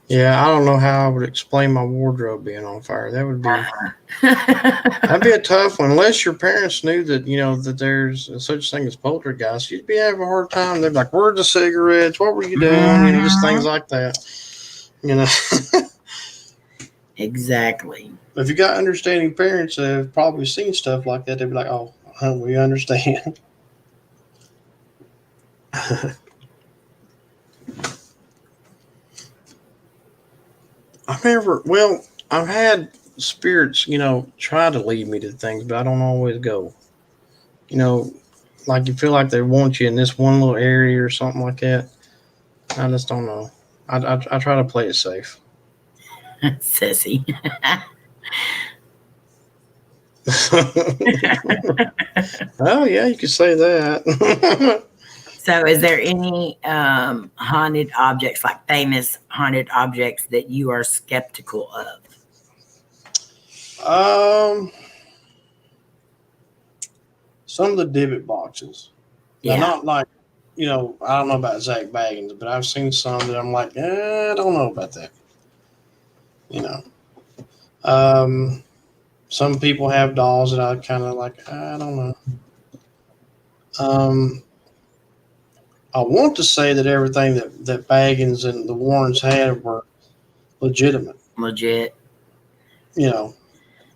Yeah, I don't know how I would explain my wardrobe being on fire. That'd be a tough one. Unless your parents knew that that there's such thing as poltergeist, you'd be having a hard time. They'd be like, "Where's the cigarettes? What were you doing?" Just things like that. Exactly. If you got understanding parents that have probably seen stuff like that, they'd be like, "Oh, we understand." I've had spirits, try to lead me to things, but I don't always go. Like you feel like they want you in this one little area or something like that. I just don't know. I try to play it safe. Sissy. Oh yeah, you could say that. So, is there any haunted objects, like famous haunted objects, that you are skeptical of? Some of the divot boxes. Yeah. Now, not like, I don't know about Zach Baggins, but I've seen some that I'm like, I don't know about that. Some people have dolls that I kind of like, I don't know. I want to say that everything that Baggins and the Warrens had were legitimate. Legit. But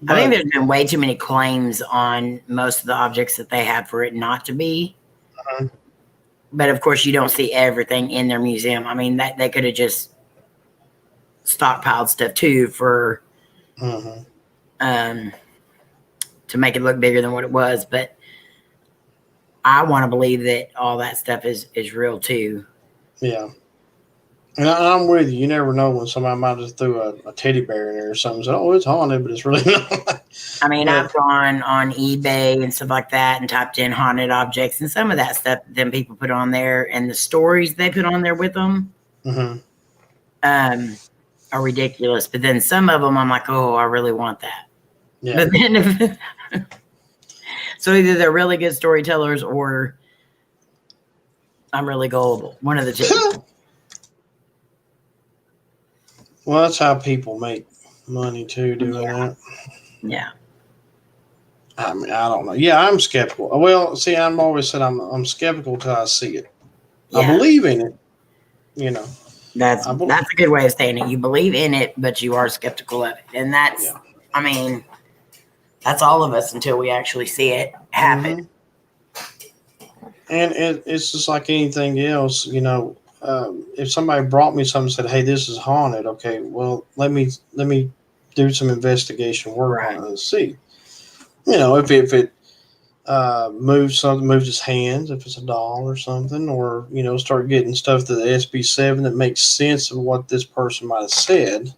I think there's been way too many claims on most of the objects that they have for it not to be. But of course, you don't see everything in their museum. I mean, that they could have just stockpiled stuff too for to make it look bigger than what it was. But I want to believe that all that stuff is real too. Yeah. And I'm with you. You never know when somebody might just threw a teddy bear in there or something. So, it's haunted, but it's really not. I mean, I've gone on eBay and stuff like that and typed in haunted objects, and some of that stuff then people put on there and the stories they put on there with them are are ridiculous. But then some of them, I'm like, oh, I really want that. Yeah. But then, so either they're really good storytellers or I'm really gullible. One of the two. Well, that's how people make money too, doing that. Yeah. I mean, I don't know. Yeah, I'm skeptical. Well, see, I'm always said I'm skeptical till I see it. Yeah. I believe in it, you know. That's a good way of saying it. You believe in it, but you are skeptical of it. And that's, I mean, that's all of us until we actually see it happen. And it's just like anything else, you know. If somebody brought me something and said, "Hey, this is haunted," okay, well, let me do some investigation work on it and see. You know, if it moves something, moves its hands, if it's a doll or something, or you know, start getting stuff to the SB7 that makes sense of what this person might have said. You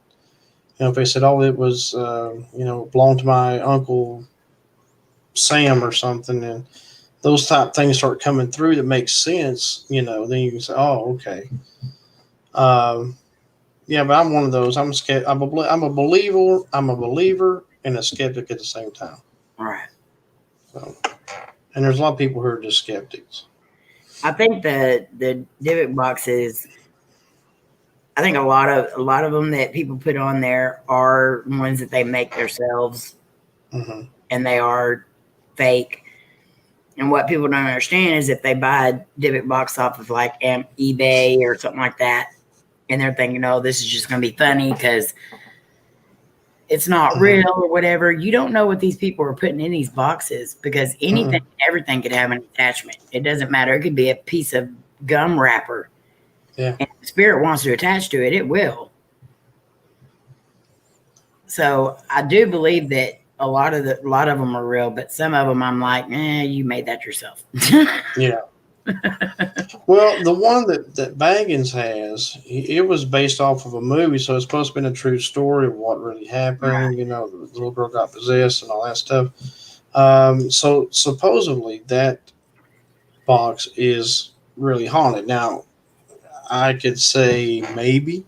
know, if they said, "Oh, it was you know, belonged to my uncle Sam or something," and those type things start coming through that makes sense, you know, then you can say, "Oh, okay." Yeah, but I'm one of those. I'm a believer. I'm a believer and a skeptic at the same time. All right. So, and there's a lot of people who are just skeptics. I think the divot boxes. I think a lot of them that people put on there are ones that they make themselves, and they are fake. And what people don't understand is if they buy a divot box off of like eBay or something like that, and they're thinking, "Oh, this is just going to be funny because it's not real or whatever." You don't know what these people are putting in these boxes because anything, everything could have an attachment. It doesn't matter. It could be a piece of gum wrapper. Yeah. And if the spirit wants to attach to it, it will. So I do believe that a lot of them are real, but some of them I'm like, you made that yourself. Yeah. Well, the one that Baggins has, it was based off of a movie, so it's supposed to be a true story of what really happened. Right. You know, the little girl got possessed and all that stuff. So supposedly that box is really haunted. Now, I could say maybe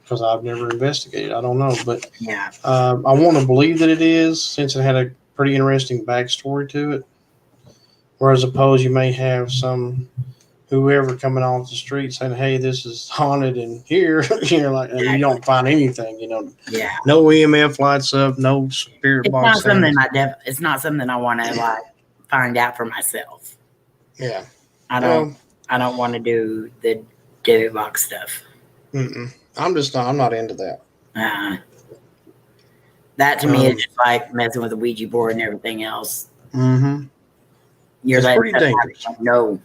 because I've never investigated. I don't know, but yeah, I want to believe that it is since it had a pretty interesting backstory to it. Whereas opposed, you may have some whoever coming off the street saying, "Hey, this is haunted in here," you're like, and you don't find anything, you know. Yeah. No EMF lights up, no spirit it's box. Not something it's not something I want to like find out for myself. Yeah. I don't want to do the divot box stuff. I'm not into that. That to me is just like messing with the Ouija board and everything else. It's pretty dangerous. No.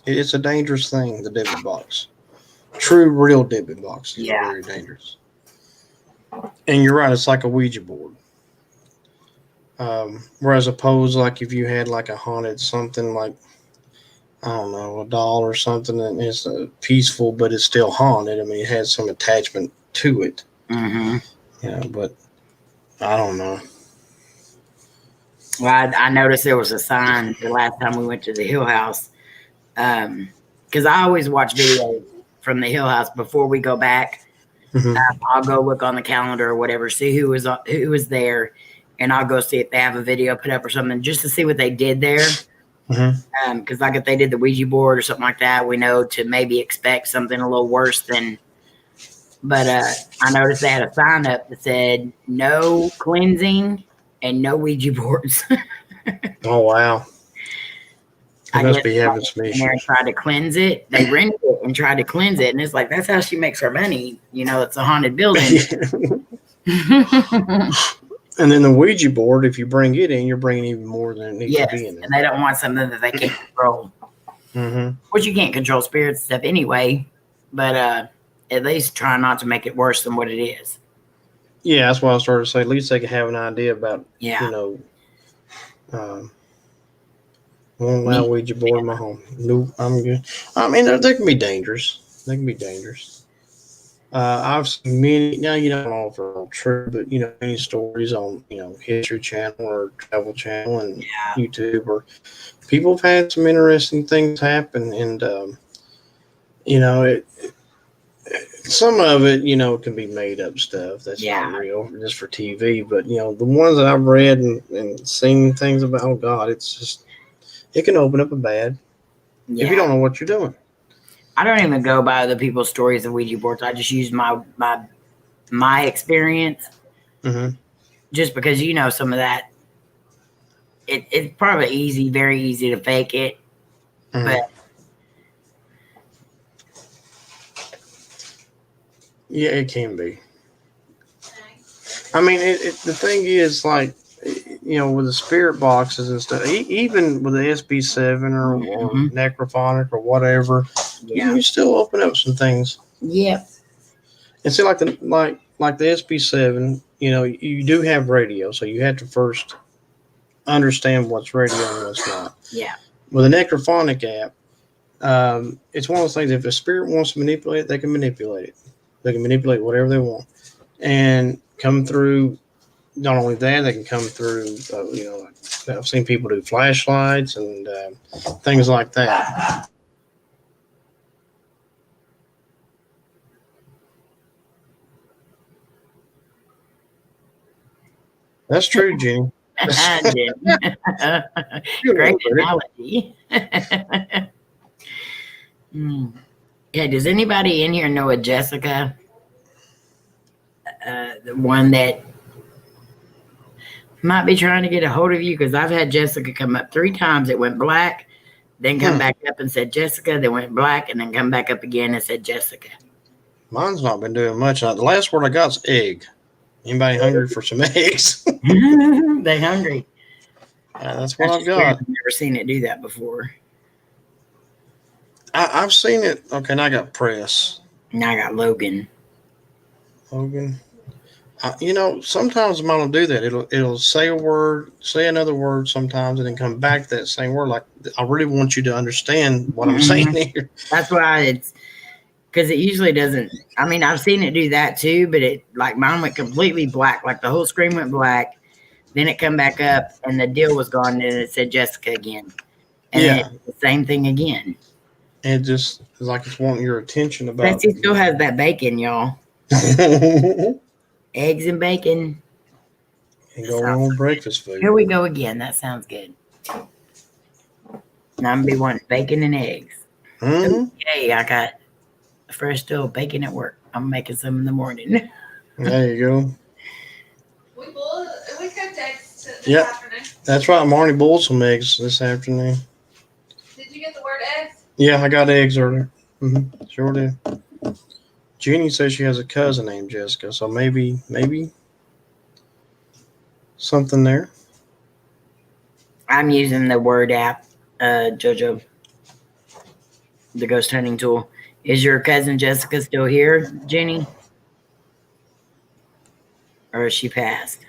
It's a dangerous thing, the divot box. True, real divot boxes are very dangerous. And you're right, it's like a Ouija board. Whereas opposed, like if you had like a haunted something like, I don't know, a doll or something, and it's peaceful, but it's still haunted. I mean, it has some attachment to it. Yeah, but I don't know. Well, I noticed there was a sign the last time we went to the Hill House. Because I always watch videos from the Hill House before we go back. I'll go look on the calendar or whatever, see who was there, and I'll go see if they have a video put up or something just to see what they did there. Because like if they did the Ouija board or something like that, we know to maybe expect something a little worse than. But I noticed they had a sign up that said no cleansing and no Ouija boards. Oh wow! I must be having some issues. And tried to cleanse it. They rented it and tried to cleanse it, and it's like that's how she makes her money. You know, it's a haunted building. And then the Ouija board, if you bring it in, you're bringing even more than it needs to be in there. And they don't want something that they can't control. Which you can't control spirits and stuff anyway, but at least try not to make it worse than what it is. Yeah, that's why I started to say at least they can have an idea about, you know, won't allow Ouija board in my home. Nope, I'm good. I mean, they can be dangerous. They can be dangerous. I've seen many, now you don't know if they're all true, but, you know, many stories on, you know, History Channel or Travel Channel and YouTube, or people have had some interesting things happen. And, you know, Some of it, can be made up stuff. That's Yeah. not real, just for TV. But the ones that I've read and seen things about, oh God, it's just it can open up a bad if you don't know what you're doing. I don't even go by other people's stories of Ouija boards. I just use my experience, just because some of that. It's probably very easy to fake it, but yeah, it can be. I mean, the thing is, like, with the spirit boxes and stuff, even with the SB7 or necrophonic or whatever, you still open up some things. Yep. And see, like the SB7, you do have radio, so you have to first understand what's radio and what's not. Yeah. With a necrophonic app, it's one of those things. If a spirit wants to manipulate it, they can manipulate it. They can manipulate whatever they want, and come through. Not only that, they can come through. I've seen people do flashlights and things like that. That's true, Jenny. Great analogy. Okay, does anybody in here know a Jessica? The one that might be trying to get a hold of you, because I've had Jessica come up 3 times. It went black, then come back up and said Jessica, then went black, and then come back up again and said Jessica. Mine's not been doing much. The last word I got is egg. Anybody hungry for some eggs? They hungry. That's what I've got. I've never seen it do that before. I've seen it. Okay, now I got Press. Now I got Logan. Sometimes mine will do that. It'll say a word, say another word sometimes, and then come back to that same word. Like, I really want you to understand what I'm saying here. That's why because it usually doesn't. I mean, I've seen it do that too, but mine went completely black. Like the whole screen went black. Then it come back up and the deal was gone, and it said Jessica again. And then the same thing again. And it just is like it's wanting your attention about. Betsy still has that bacon, y'all. Eggs and bacon. And go on breakfast food. Here we go again. That sounds good. Now I'm gonna be wanting bacon and eggs. Yay, I got a fresh still bacon at work. I'm making some in the morning. There you go. We cooked eggs this afternoon. That's right. Marnie boiled some eggs this afternoon. Did you get the word eggs? Yeah, I got eggs earlier. Sure did. Jeannie says she has a cousin named Jessica, so maybe something there. I'm using the word app, JoJo, the ghost hunting tool. Is your cousin Jessica still here, Jenny? Or has she passed?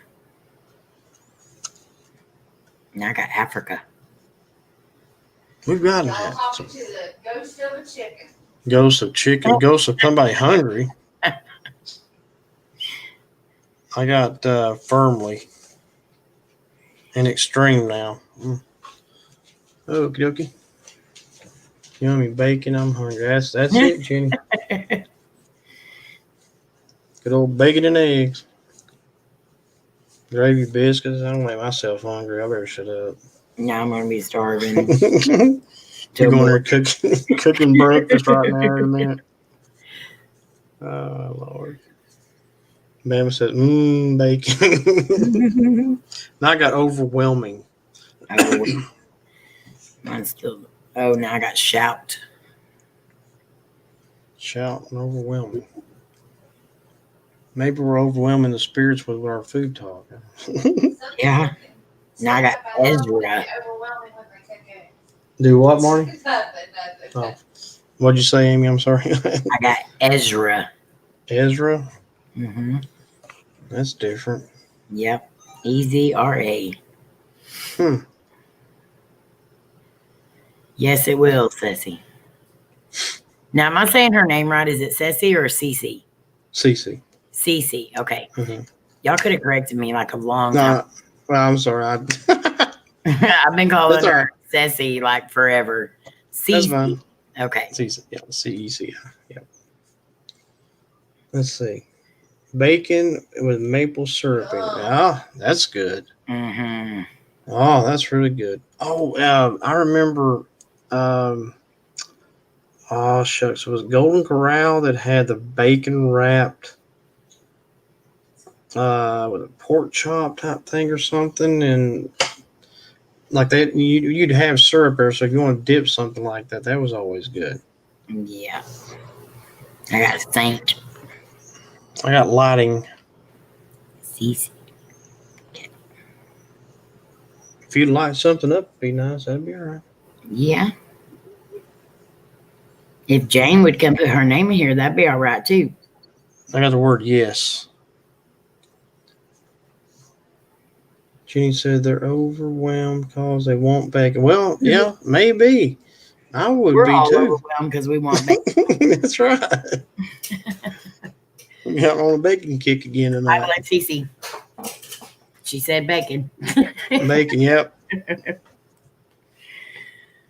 Now I got Africa. We've got Y'all that. talking to the ghost of a chicken. Ghost of chicken, ghost of somebody hungry. I got firmly and extreme now. Okie dokie. Yummy bacon, I'm hungry. That's it, Jenny. Good old bacon and eggs. Gravy biscuits. I don't make myself hungry. I better shut up. Now I'm gonna be starving. You're going there cooking breakfast right now in a minute. Oh, Lord. Mama says, bacon. Now I got overwhelming. Mine's still. Oh, now I got shout. Shout and overwhelming. Maybe we're overwhelming the spirits with our food talk. Yeah. Now I got Ezra. Do what, Marty? Nothing. Oh. What'd you say, Amy? I'm sorry. I got Ezra. Ezra? Mm-hmm. That's different. Yep. EZRA. Yes, it will, Ceci. Now, am I saying her name right? Is it Ceci or Cece? Cece. Cece. Okay. Y'all could have corrected me like a long time. Well, I'm sorry. I've been calling her Ceci like forever. That's fine. Okay. Cece. Yeah, CEC. Yeah. Let's see. Bacon with maple syrup in it. Ah, that's good. Mm-hmm. Oh, that's really good. Oh, I remember. Um, oh shucks, it was Golden Corral that had the bacon wrapped with a pork chop type thing or something, and like that you'd have syrup there. So if you want to dip something like that, that was always good. Yeah. I got Saint. I got lighting. Cece. If you'd light something up, it'd be nice. That'd be all right. Yeah. If Jane would come put her name in here, that'd be all right too. I got the word yes. Jenny said they're overwhelmed because they want bacon. Well, yeah, maybe. I would We're be all too. overwhelmed because we want bacon. That's right. We got on a bacon kick again I tonight. like Cece. She said bacon. Bacon, yep.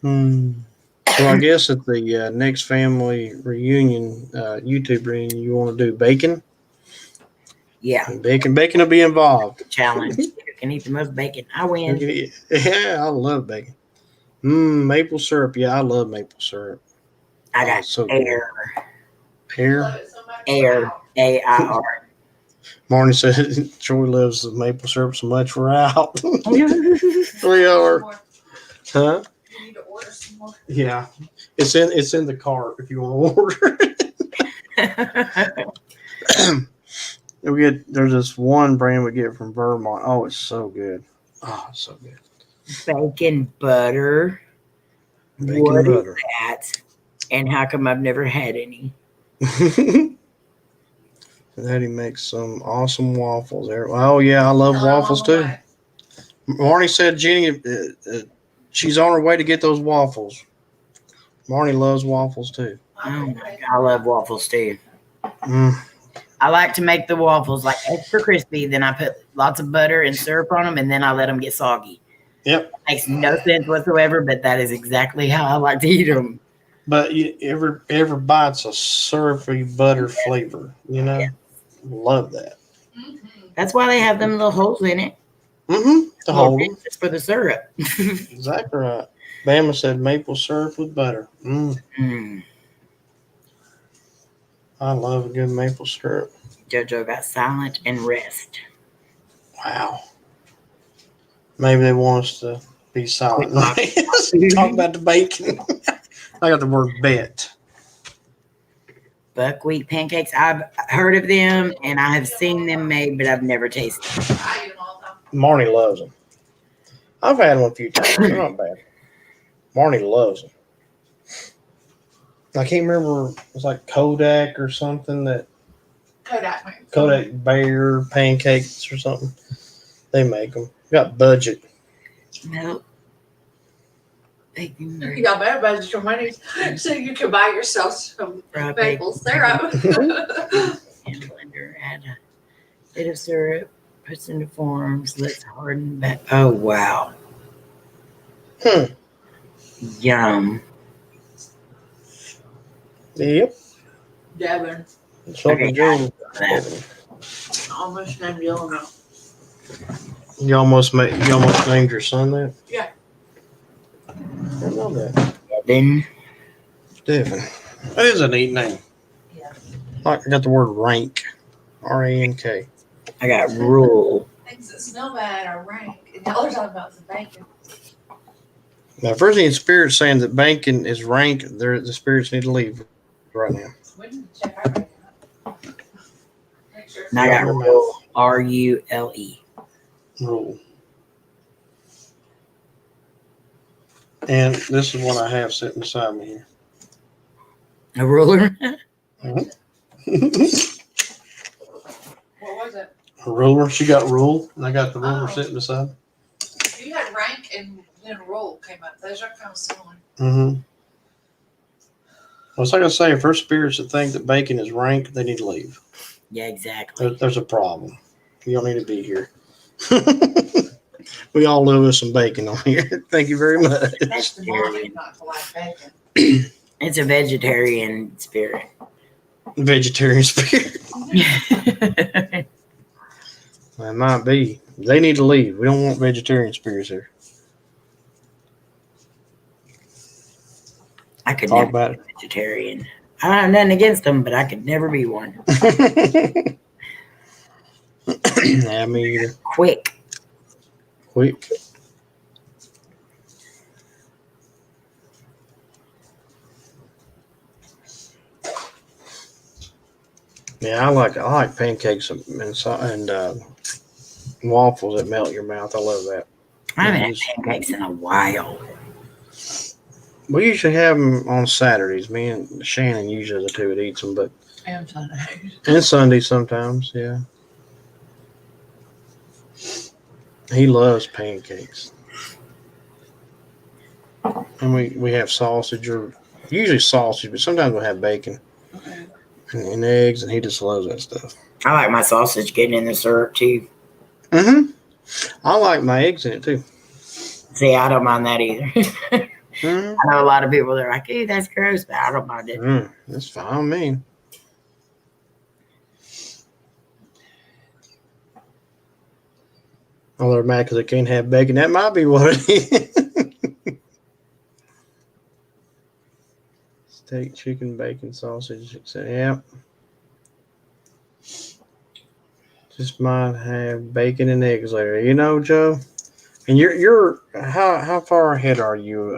So I guess at the next family reunion, YouTube reunion, you want to do bacon? Yeah. Bacon will be involved. Challenge. Who can eat the most bacon? I win. Yeah, I love bacon. Maple syrup. Yeah, I love maple syrup. I got so air. Air. Love it so much. Air. AIR. Marnie said Troy loves the maple syrup so much we're out. Mm-hmm. We are. More. Huh? You need to order some more. Yeah. It's in the cart if you want to order it. There's this one brand we get from Vermont. Oh, it's so good. Oh, it's so good. Bacon butter. Bacon What is butter. that? And how come I've never had any? Daddy makes some awesome waffles there. Oh yeah, I love Tell her waffles on the too. way. Marnie said Jenny, she's on her way to get those waffles. Marnie loves waffles too. Oh my God, I love waffles too. Mm. I like to make the waffles like extra crispy. Then I put lots of butter and syrup on them, and then I let them get soggy. Yep. Makes no sense whatsoever, but that is exactly how I like to eat them. But every bite's a syrupy butter flavor. You know, love that. Mhm. That's why they have them little holes in it. Mm-hmm. To hold them. Just for the syrup. Exactly right. Bama said maple syrup with butter. I love a good maple syrup. JoJo got silent and rest. Wow. Maybe they want us to be silent. Talk about the bacon. I got the word bet. Buckwheat pancakes. I've heard of them and I have seen them made, but I've never tasted them. I eat them all the time. Marnie loves them. I've had them a few times. They're not bad. Marnie loves them. I can't remember. It was like Kodak or something that Kodak makes them. Kodak Bear pancakes or something. They make them. Got budget. Nope. Bacon. Y'all better budget your money so you can buy yourself some Fried maple syrup. and blender, add a bit of syrup, puts into forms, lets harden back. Oh wow. Yum. Yep. Devin. Something Joe. Almost named Eleanor. You almost named your son that? Yeah. I know that. Devin. Devin. That is a neat name. Yeah. I got the word rank. RANK. I got rule. Things that smell bad are rank. And y'all are talking about some bacon. Now, if there's any spirits saying that bacon is rank, the spirits need to leave right now. We need to check our bacon out. Make sure. And I got rule. RULE. Rule. And this is what I have sitting beside me here. A ruler. What was it? A ruler. She got rule, and I got the ruler Oh. sitting beside me. You had rank and then roll came up. Those are kind of similar. Mm-hmm. I was like I say, if there's spirits that think that bacon is rank, they need to leave. Yeah, exactly. There's a problem. You don't need to be here. We all love us some bacon on here. Thank you very much. That's the morning not to like bacon. It's a vegetarian spirit. Vegetarian spears. That might be. They need to leave. We don't want vegetarian spears here. I could Talk never about be a vegetarian. I don't have nothing against them, but I could never be one. it. Yeah, me either. Quick. Quick. Yeah, I like pancakes and waffles that melt your mouth. I love that. I haven't had pancakes in a while. We usually have them on Saturdays. Me and Shannon usually the two that eats them, but And Sunday. and Sundays sometimes. Yeah, he loves pancakes, and we have sausage or usually sausage, but sometimes we'll have bacon Okay. and eggs, and he just loves that stuff. I like my sausage getting in the syrup too. Mm-hmm. I like my eggs in it too. See, I don't mind that either. Mm-hmm. I know a lot of people that are like, "Ew, that's gross," but I don't mind it. That's fine with me. Oh, they're mad because they can't have bacon. That might be what it is. Steak, chicken, bacon, sausage, etc. Yep. Just might have bacon and eggs later. You know, Joe. And you're how far ahead are you?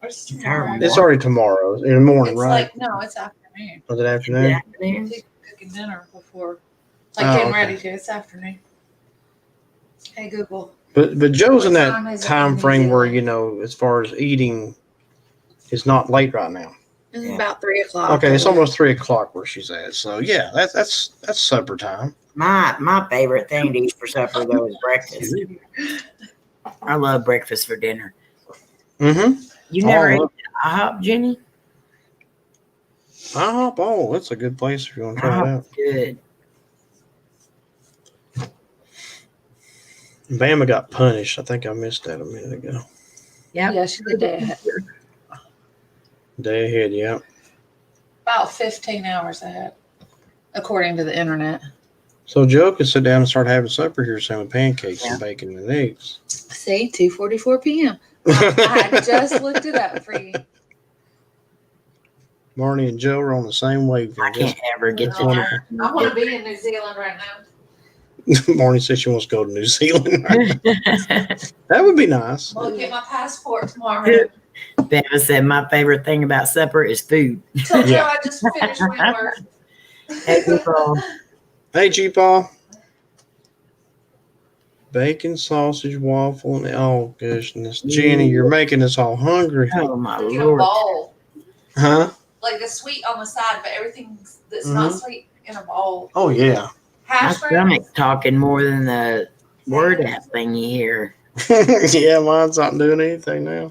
It's It's tomorrow. our It's already tomorrow in the morning, It's right? like, no, it's afternoon. Was it afternoon? afternoon. Cooking dinner before, like Oh, getting okay. ready to. It's afternoon. Hey, Google. But Joe's in What that time is it time in New frame where Zealand? as far as eating, it's not late right now. It's Yeah. about 3 o'clock. Okay, it's almost 3 o'clock where she's at. So yeah, that's supper time. My favorite thing to eat for supper though is breakfast. I love breakfast for dinner. Mm-hmm. You never Oh, ate IHOP, Jenny? IHOP. Oh, that's a good place if you want to try it out. IHOP's good. Bama got punished. I think I missed that a minute ago. Yeah. Yeah, she's a day ahead. Day ahead, yeah. About 15 hours ahead, according to the internet. So Joe can sit down and start having supper here soon with pancakes Yeah. and bacon and eggs. See, 2:44 p.m. I had just looked it up for you. Marnie and Joe are on the same wavelength. I can't ever get That's to wonderful. I want to be in New Zealand right now. Marnie says she wants to go to New Zealand. That would be nice. I'm gonna get my passport tomorrow. Bama said my favorite thing about supper is food. Told you Yeah. I just finished Wentworth. Hey, people. Hey, G-Paul. Bacon, sausage, waffle, and oh goodness, Jenny, you're making us all hungry. Oh my Get a lord. bowl, Huh? like the sweet on the side, but everything that's Mm-hmm. not sweet in a bowl. Oh yeah. My Hash browns. stomach's talking more than the word app thing you hear. Yeah, mine's not doing anything now.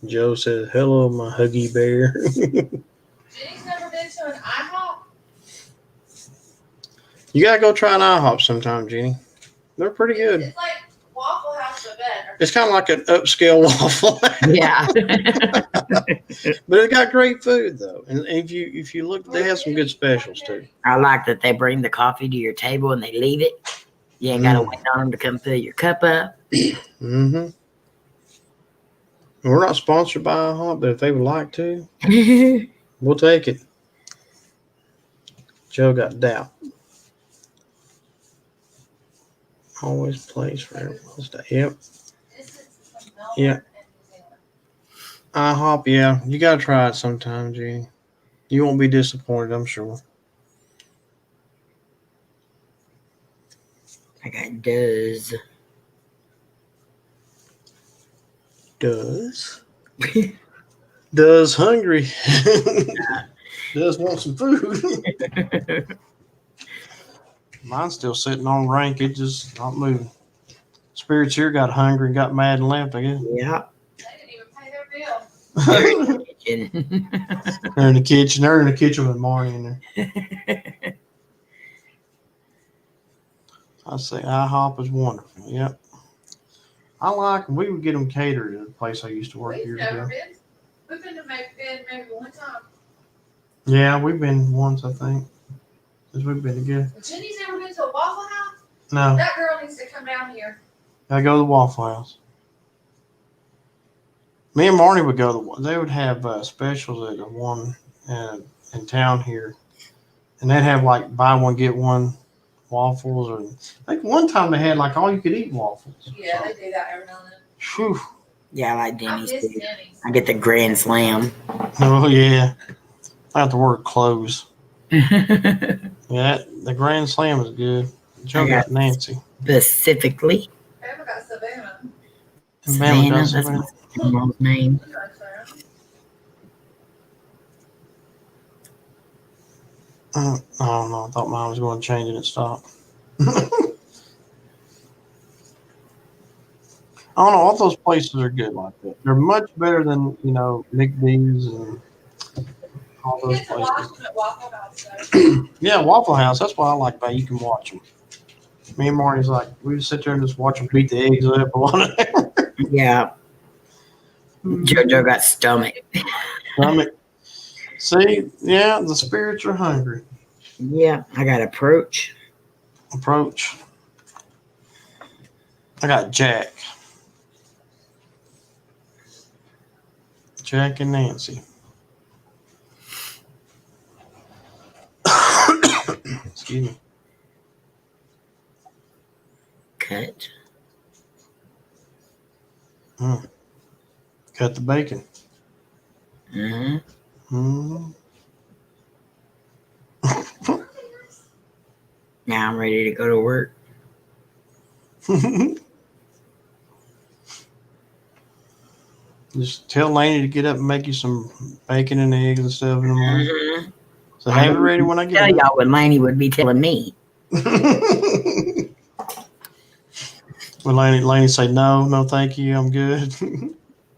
Joe says, "Hello, my huggy bear." Jenny's never been to an IHOP. You gotta go try an IHOP sometime, Jenny. They're pretty good. It's like Waffle House but better. It's kind of like an upscale waffle, Yeah. but it got great food though. And if you look, they have some good specials too. I like that they bring the coffee to your table and they leave it. You ain't gotta wait on them to come fill your cup up. Mm-hmm. We're not sponsored by IHOP, but if they would like to, we'll take it. Joe got doubt. Always plays for everyone's day. Yep. Yeah. IHOP, yeah. You gotta try it sometime, Jenny. You won't be disappointed, I'm sure. I got does. Does hungry. Does want some food. Mine's still sitting on rank. It just not moving. Spirits here got hungry and got mad and left, I guess. Yeah. They didn't even pay their bill. They're in the kitchen. They're in the kitchen with Marnie in there. I say IHOP is wonderful. Yep. I like them. We would get them catered at the place I used to work We've years never ago. been. We've been to maybe one time. Yeah, we've been once, I think, since we've been together. Jenny's never been to a Waffle House? No, That girl needs to come down here. I go to the Waffle House. Me and Marty would go. They would have specials at the one in town here, and they'd have like buy one get one waffles, or like one time they had like all you could eat waffles. Yeah, they do that every now and then. Phew. Yeah, I like I Denny's miss too. Denny's. I get the Grand Slam. Oh yeah, I have to word close. Yeah, the Grand Slam is good. Joe got Nancy. Specifically, I haven't got Savannah. Savannah got That's my Savannah. sister-in-law's name. I don't know. I thought mine was going to change and it stopped. I don't know. All those places are good like that. They're much better than McDee's and all You those get to watch places. them at Waffle House, though. Yeah, Waffle House. That's what I like about it. You can watch them. Me and Marty's like, we just sit there and just watch them beat the eggs up or whatever. Yeah. JoJo got stomach. See, yeah, the spirits are hungry. Yeah, I got approach. I got Jack and Nancy. Excuse me. Cut. Cut the bacon. Mm-hmm. Now I'm ready to go to work. Just tell Laney to get up and make you some bacon and eggs and stuff in the morning. Mm-hmm. So have it ready when I get Tell up. y'all what Laney would be telling me. When Laney say no, thank you, I'm good.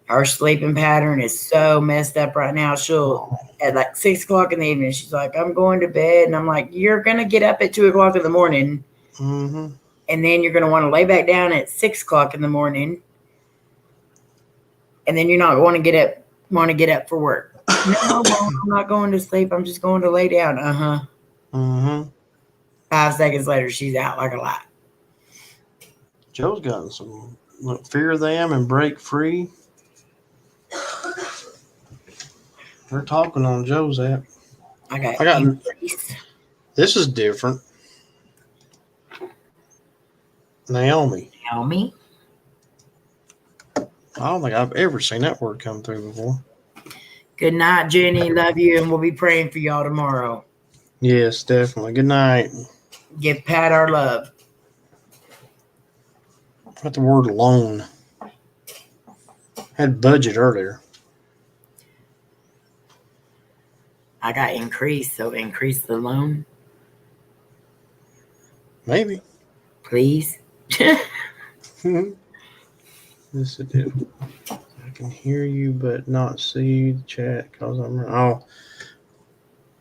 Her sleeping pattern is so messed up right now. She'll at like 6 o'clock in the evening. She's like, "I'm going to bed," and I'm like, "You're gonna get up at 2 o'clock in the morning, Mm-hmm. and then you're gonna want to lay back down at 6 o'clock in the morning, and then you're not going to want to get up for work." No, Mom, I'm not going to sleep. I'm just going to lay down. Mm-hmm. 5 seconds later, she's out like a light. Joe's gotten some fear them and break free. They're talking on Joe's app. I got this is different. Naomi. Naomi. I don't think I've ever seen that word come through before. Good night, Jenny. Love you, and we'll be praying for y'all tomorrow. Yes, definitely. Good night. Give Pat our love. Got the word loan. Had budget earlier. I got increase, so increase the loan. Maybe. Please. Yes, it is. I can hear you, but not see the chat because I'm. Oh.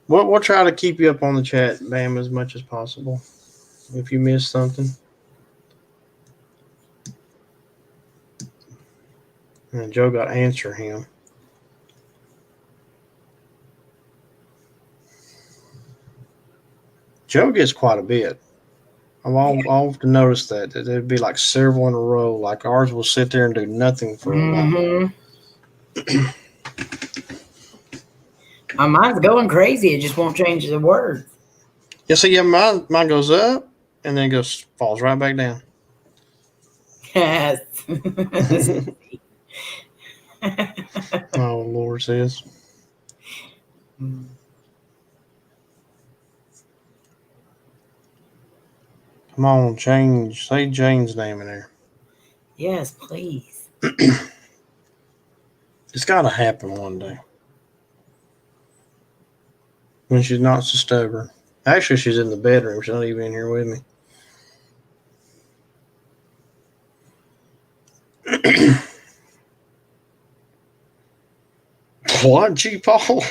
We'll try to keep you up on the chat, Bam, as much as possible. If you miss something. And Joe got to answer him. Joe gets quite a bit. I've often noticed that there'd be like several in a row. Like ours will sit there and do nothing for a while. Mine's going crazy. It just won't change the words. Yeah, so mine goes up and then falls right back down. Yes. Oh, Lord says. Come on, say Jane's name in there. Yes, please. It's got to happen one day. When she's not so stubborn. Actually, she's in the bedroom. She's not even in here with me. What, G. Paul?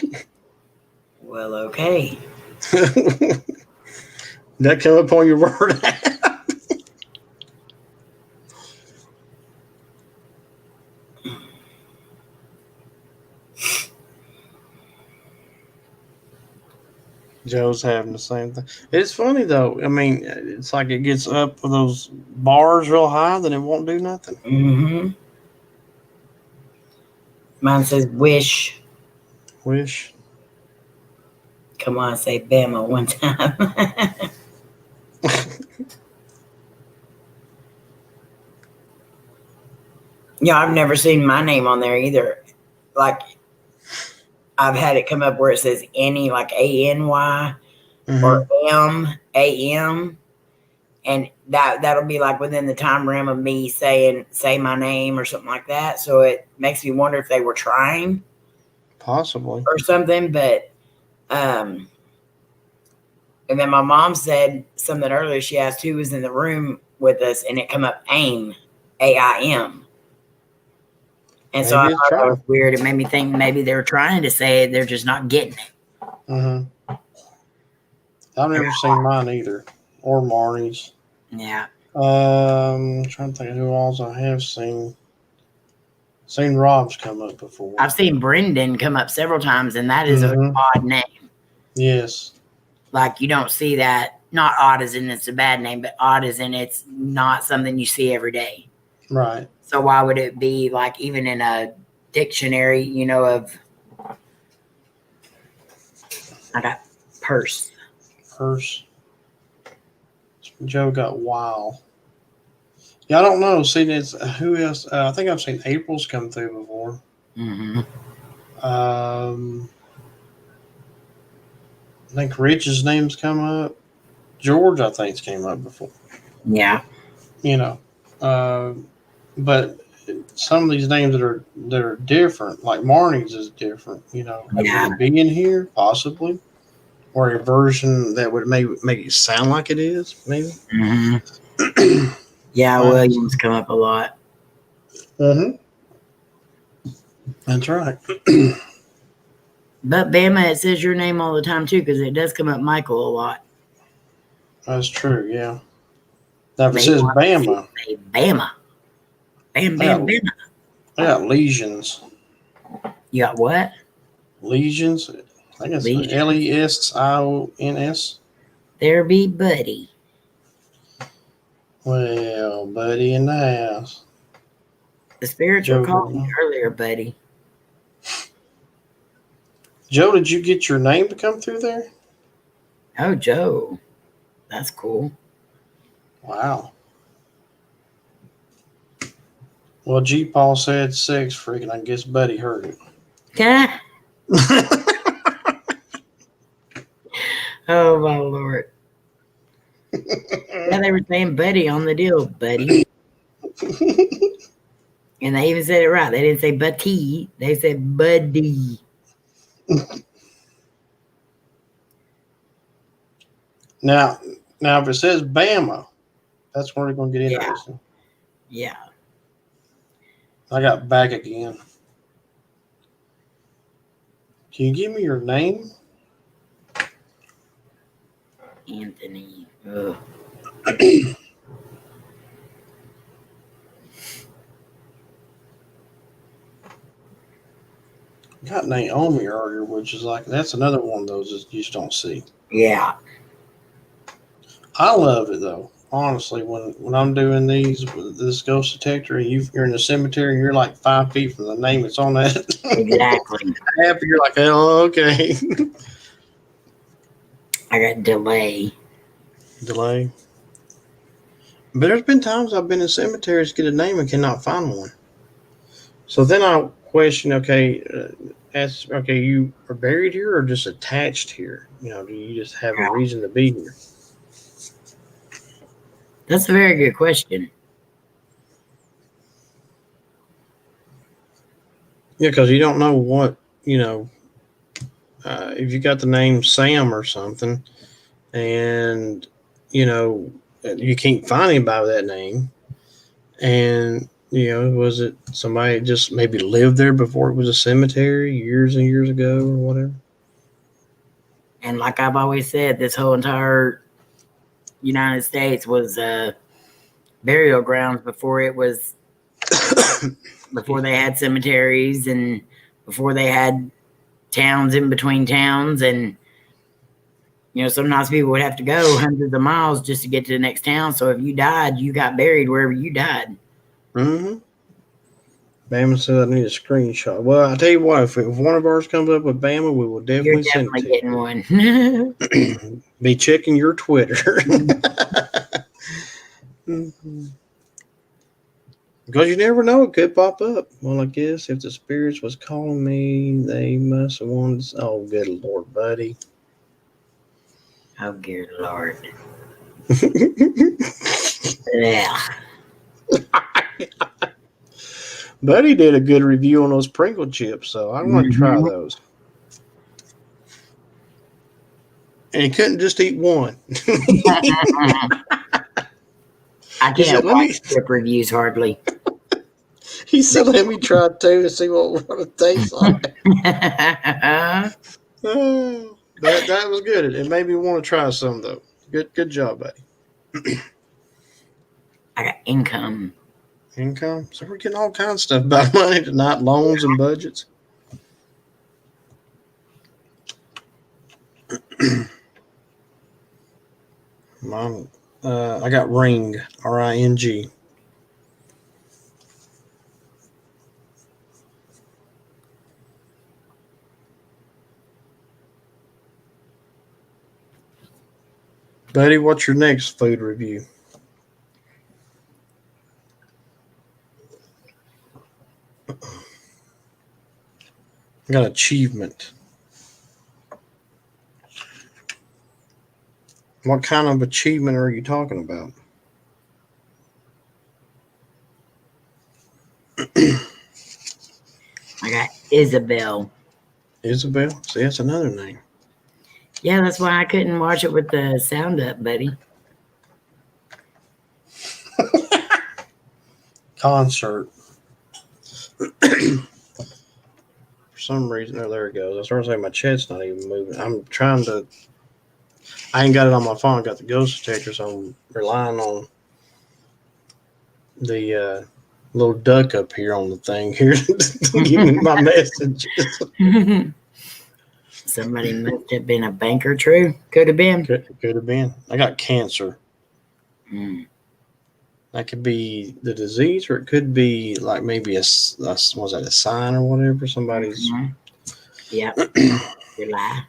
Well, okay. That come up on your word? Joe's having the same thing. It's funny though. I mean, it's like it gets up with those bars real high, then it won't do nothing. Mm-hmm. Mine says wish. Wish. Come on, say Bama one time. Yeah, I've never seen my name on there either. Like, I've had it come up where it says Annie, like ANY or MAM, and that'll be like within the time frame of me saying say my name or something like that. So it makes me wonder if they were trying Possibly. or something. But and then my mom said something earlier. She asked who was in the room with us, and it come up AIM, AIM. And so I Maybe it's thought that trying. was weird. It made me think maybe they were trying to say it, they're just not getting it. I've never seen mine either, or Marnie's. Yeah. I'm trying to think of who else I have seen. Seen Rob's come up before. I've seen Brendan come up several times, and that is an odd name. Yes. Like, you don't see that. Not odd as in it's a bad name, but odd as in it's not something you see every day. Right. So why would it be like even in a dictionary, you know, of I got purse. Purse. Joe got wild. Yeah, I don't know. See, it's who else? I think I've seen April's come through before. Mm-hmm. I think Rich's name's come up. George, I think's came up before. Yeah. You know, but some of these names that are different, like Marnie's is different. You know, Yeah. could it be in here possibly, or a version that would make it sound like it is, maybe. Mm-hmm. Yeah, Williams come up a lot. Mm-hmm. That's right. But Bama, it says your name all the time too, because it does come up Michael a lot. That's true. Yeah. Now if it says Bama, Bama, Bam, Bama. I got lesions. You got what? Lesions. I guess Lesions. There be Buddy. Well, Buddy in the house. The spiritual called me earlier, Buddy. Joe, did you get your name to come through there? Oh, Joe. That's cool. Wow. Well, G. Paul said sex freak, and I guess Buddy heard it. Yeah. Oh, my Lord. Yeah, they were saying Buddy on the deal, Buddy. And they even said it right. They didn't say Buddy. They said Buddy. Now, if it says Bama, that's where we're going to get interesting. Yeah. I got back again. Can you give me your name? Anthony. Ugh. Got Naomi earlier, which is like, that's another one of those that you just don't see. Yeah. I love it though. Honestly, when I'm doing these with this ghost detector and you're in the cemetery and you're like 5 feet from the name that's on that. Exactly. After you're like, oh, okay. I got delay. But there's been times I've been in cemeteries to get a name and cannot find one. So then I question, okay, you are buried here or just attached here? You know, do you just have a reason to be here? That's a very good question. Yeah, because you don't know what, if you got the name Sam or something and, you can't find anybody with that name. And, was it somebody that just maybe lived there before it was a cemetery years and years ago or whatever? And like I've always said, this whole entire United States was burial grounds before it was, before they had cemeteries and before they had towns in between towns. And Sometimes people would have to go hundreds of miles just to get to the next town. So if you died, you got buried wherever you died. Mm-hmm. Bama said I need a screenshot. Well, I tell you what, if one of ours comes up with Bama, we will You're definitely send definitely it getting one. to you. Be checking your Twitter. Mhm. Because you never know, it could pop up. Well, I guess if the spirits was calling me, they must have wanted. Oh, good Lord, buddy. Oh, good Lord. Yeah. Buddy did a good review on those Pringle chips, so I want to try those. And he couldn't just eat one. I He said, can't watch chip reviews hardly. He said, let me try two to see what it tastes like. Oh, that was good. It made me want to try some, though. Good job, buddy. I got income. Income. So we're getting all kinds of stuff about money tonight, loans and budgets. Mom, I got Ring, RING. Buddy, what's your next food review? I got achievement. What kind of achievement are you talking about? I got Isabel. Isabel? See, that's another name. Yeah, that's why I couldn't watch it with the sound up, buddy. Concert. For some reason, there it goes. I started saying my chat's not even moving. I'm trying to. I ain't got it on my phone. I got the ghost detector, so I'm relying on the little duck up here on the thing here to give me my messages. Somebody must have been a banker, true? Could have been. Could have been. I got cancer. Mm. That could be the disease, or it could be like maybe was that a sign or whatever? Somebody's. Mm-hmm. Yeah. You lie.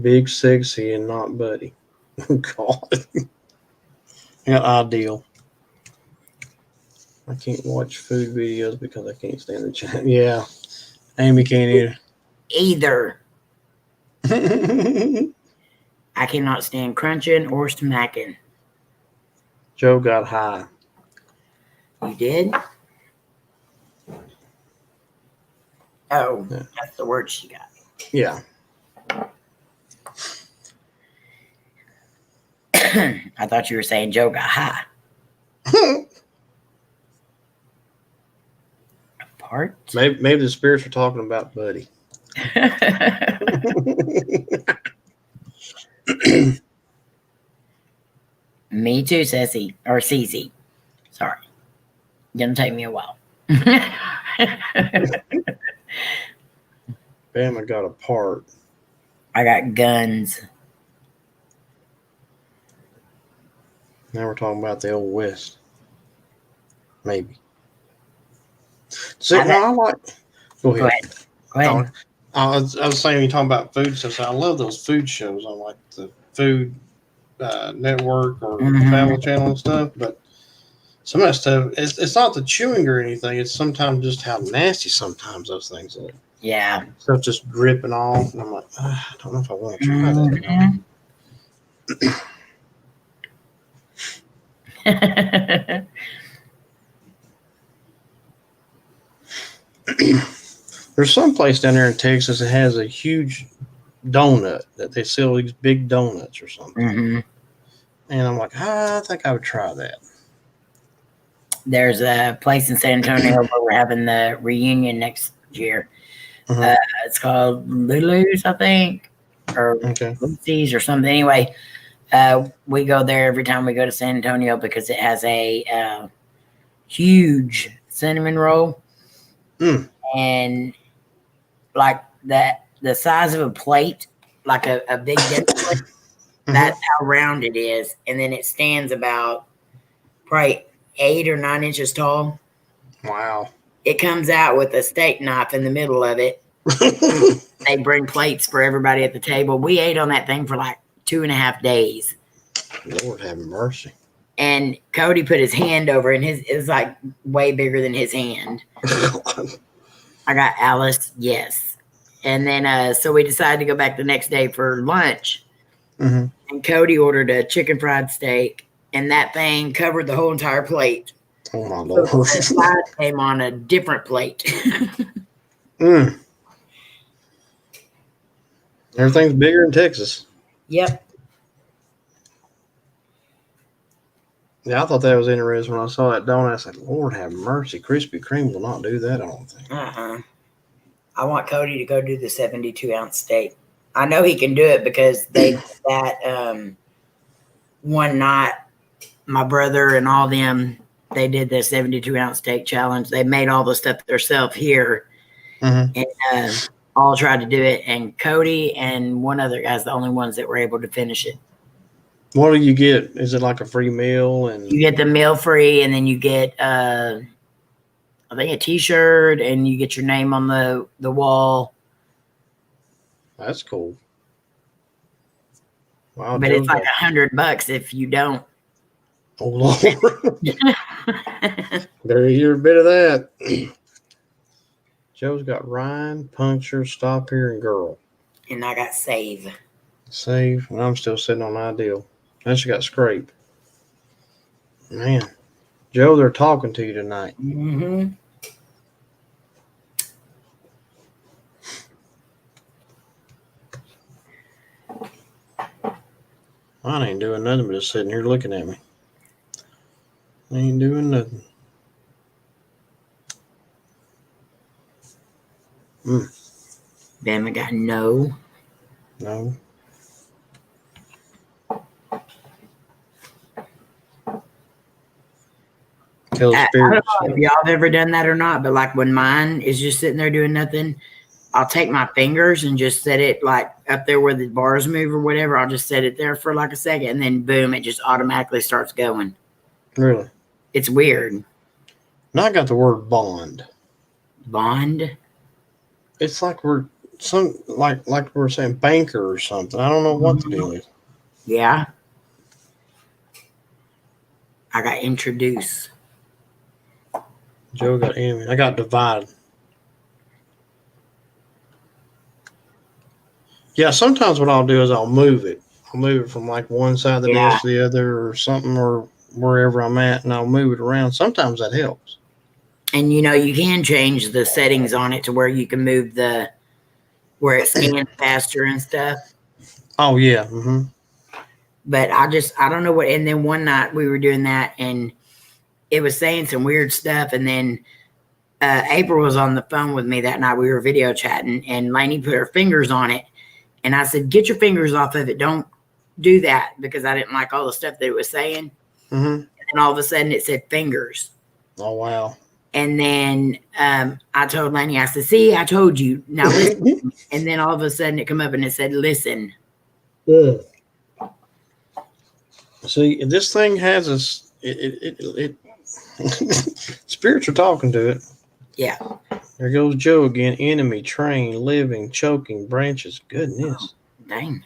Big, sexy, and not buddy. God. Yeah, ideal. I can't watch food videos because I can't stand the chat. Yeah. Amy can't Either. either. I cannot stand crunching or smacking. Joe got high. You did? Oh, Yeah. that's the word she got. Yeah. I thought you were saying Joe got high. Part? Maybe the spirits were talking about Buddy. Me too, Cece. Or Cece. Sorry. Gonna take me a while. Bama got a part. I got guns. Now we're talking about the old West. Maybe. See, I like. Go ahead. Go ahead. I was saying, you're talking about food stuff. So I love those food shows on like the Food Network or Travel Channel and stuff. But some of that stuff, it's not the chewing or anything. It's sometimes just how nasty sometimes those things look. Yeah. Stuff just dripping off. And I'm like, I don't know if I want to try that. There's some place down there in Texas that has a huge donut that they sell these big donuts or something. And I'm like, I think I would try that. There's a place in San Antonio where we're having the reunion next year. It's called Lulu's, I think, or Lucy's or something. Anyway, we go there every time we go to San Antonio because it has a huge cinnamon roll. And like that, the size of a plate, like a big dinner plate. That's how round it is. And then it stands about probably 8 or 9 inches tall. Wow. It comes out with a steak knife in the middle of it. They bring plates for everybody at the table. We ate on that thing for like 2.5 days. Lord have mercy. And Cody put his hand over, and his is like way bigger than his hand. I got Alice, yes. And then so we decided to go back the next day for lunch. Mm-hmm. And Cody ordered a chicken fried steak, and that thing covered the whole entire plate. Oh my So Lord. the side came on a different plate. Everything's bigger in Texas. Yep. Yeah, I thought that was interesting when I saw that donut. I said, Lord have mercy. Krispy Kreme will not do that, I don't think. I want Cody to go do the 72-ounce steak. I know he can do it because they did that one night. My brother and all them, they did the 72-ounce steak challenge. They made all the stuff themselves here, and all tried to do it. And Cody and one other guy's the only ones that were able to finish it. What do you get? Is it like a free meal? And You get the meal free, and then you get I think a T-shirt, and you get your name on the wall. That's cool. Wow, But Joe's it's like got, $100 if you don't. oh Lord. There you hear a bit of that. Joe's got Ryan, Puncture, Stop Here, and Girl. And I got Save. Save, and I'm still sitting on Ideal. Then she got Scrape. Man, Joe, they're talking to you tonight. Mm-hmm. I ain't doing nothing but just sitting here looking at me. I ain't doing nothing. Bama got no. No. Kill I don't spirits. know if y'all have ever done that or not, but like when mine is just sitting there doing nothing, I'll take my fingers and just set it like up there where the bars move or whatever. I'll just set it there for like a second, and then boom, it just automatically starts going. Really? It's weird. Now I got the word bond. Bond? It's like we're like we're saying banker or something. I don't know what the deal is. Yeah. I got introduce. Joe got enemy. I got divide. Yeah, sometimes what I'll do is I'll move it. I'll move it from like one side of the desk to the other or something, or wherever I'm at, and I'll move it around. Sometimes that helps. And you know, you can change the settings on it to where you can move where it scans faster and stuff. Oh yeah. Mm-hmm. But I don't know what. And then one night we were doing that, and it was saying some weird stuff. And then April was on the phone with me that night. We were video chatting, and Lainey put her fingers on it, and I said, "Get your fingers off of it. Don't do that," because I didn't like all the stuff that it was saying. Mm-hmm. And then all of a sudden, it said fingers. Oh wow. And then I told Lainey, I said, "See, I told you. Now listen." And then all of a sudden, it come up and it said, "Listen." Yeah. See, this thing has us. It spirits are talking to it. Yeah. There goes Joe again. Enemy, train, living, choking, branches. Goodness. Dang.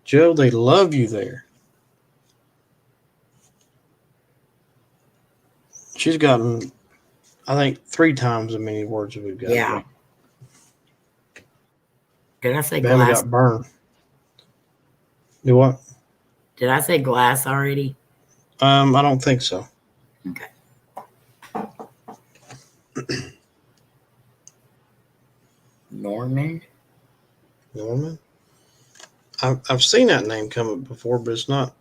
Joe, they love you there. She's gotten, I think, 3 times as many words as we've got. Yeah. Did I say Bama glass? got burned. Do what? Did I say glass already? I don't think so. Okay. Norman? I've seen that name come up before, but it's not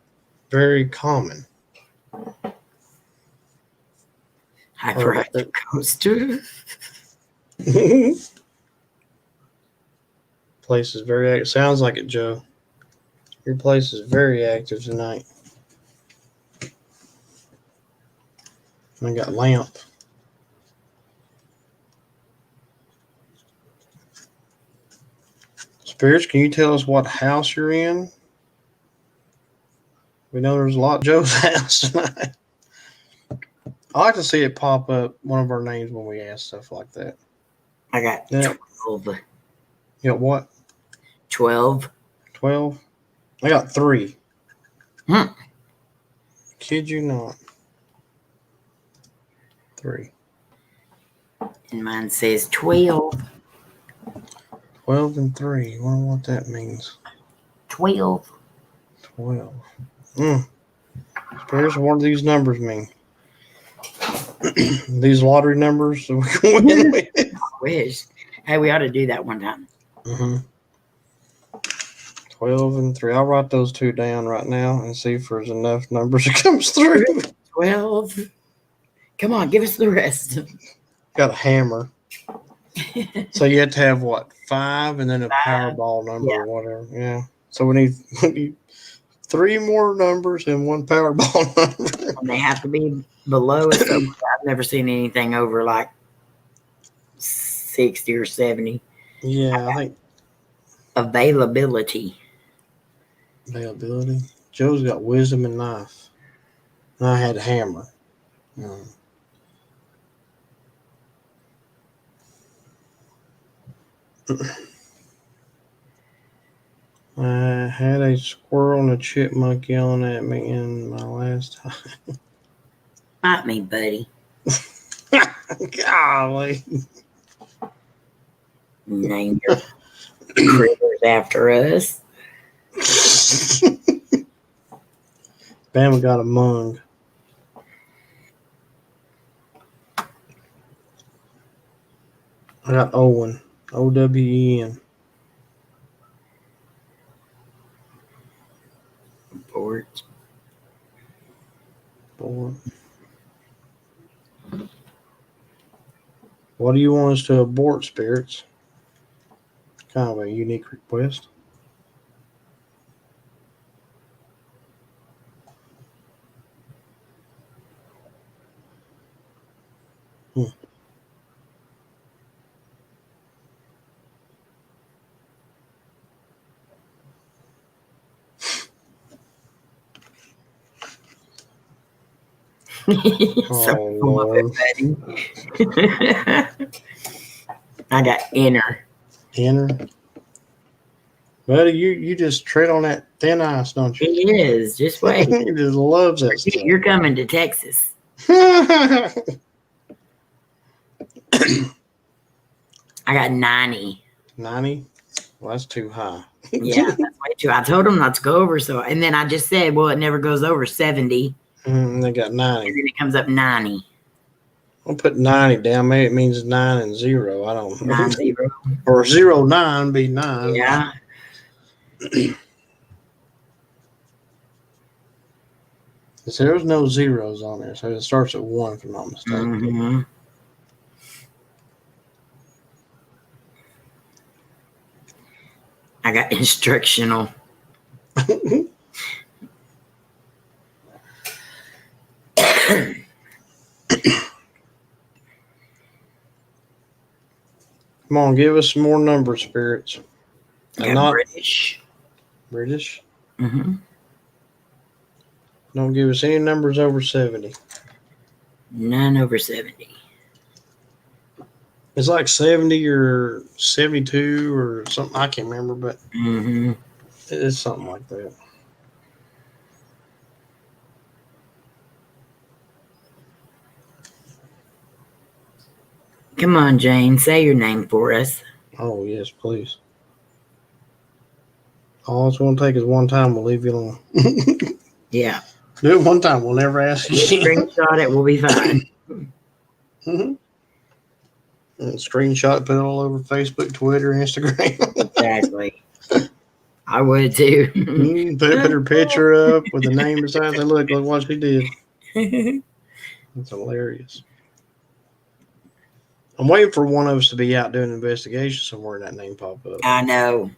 very common. Hyperactive coaster. Place is very active. Sounds like it, Joe. Your place is very active tonight. I got lamp. Spirits, can you tell us what house you're in? We know there's a lot of Joe's house tonight. I like to see it pop up one of our names when we ask stuff like that. I got Yeah. 12. You got what? 12. 12? I got 3. Hmm. Kid you not. 3. And mine says 12. 12 and 3. I wonder what that means. 12. 12. Spirits, what do these numbers mean? These lottery numbers that we can win with. I wish. Hey, we ought to do that one time. 12 and 3. I'll write those 2 down right now and see if there's enough numbers that comes through. 12. Come on, give us the rest. Got a hammer. So you have to have what? 5 and then a 5, Powerball number or whatever. Yeah. So we need 3 more numbers and 1 Powerball number. And they have to be below it. So I've never seen anything over like 60 or 70. Yeah, I think Availability. availability. Joe's got wisdom and knife. And I had a hammer. I had a squirrel and a chipmunk yelling at me in my last time. Bite me, buddy. Golly. Name your critters after us. Bama got a mung. I got Owen. O-W-E-N. Abort. Boy. What do you want us to abort, spirits? Kind of a unique request. Oh, Lord. I got inner. Inner. Buddy, you just tread on that thin ice, don't you? He is. Just wait. He just loves that stuff. You're coming to Texas. I got 90. 90? Well, that's too high. Yeah, that's way too. I told him not to go over. So, and then I just said, well, it never goes over 70. They got 90. And then it comes up 90. I'll put 90 down. Maybe it means 9 and 0. I don't know. 90. Or 09 be 9. Yeah. So there's no zeros on there. So it starts at 1 if I'm not mistaken. Mm-hmm. I got instructional. Come on, give us some more numbers, spirits. I got Not British. British. Mm-hmm. Don't give us any numbers over 70. None over 70. It's like 70 or 72 or something. I can't remember, but Mm-hmm. it's something like that. Come on, Jane. Say your name for us. Oh, yes, please. All it's going to take is one time. We'll leave you alone. Yeah. Do it one time. We'll never ask you again. Screenshot it. We'll be fine. Mm-hmm. And screenshot, put it all over Facebook, Twitter, Instagram. Exactly. I would too. Put her picture up with the name beside it. Look what she did. That's hilarious. I'm waiting for one of us to be out doing an investigation somewhere and that name pop up. I know.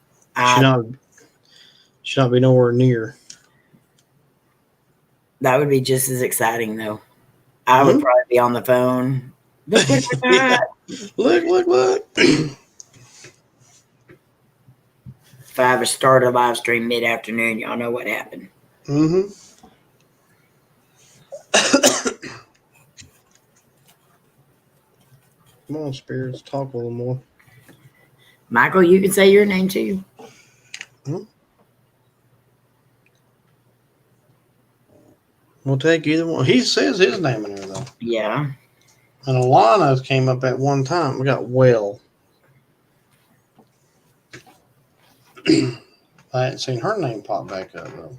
Should not be nowhere near. That would be just as exciting, though. I would probably be on the phone. Look what I got. Look. if I ever start a live stream mid-afternoon, y'all know what happened. Mm-hmm. Come on, spirits, talk a little more. Michael, you can say your name too. We'll take either one. He says his name in there, though. Yeah. And Alana came up at one time. We got Well. I hadn't seen her name pop back up, though.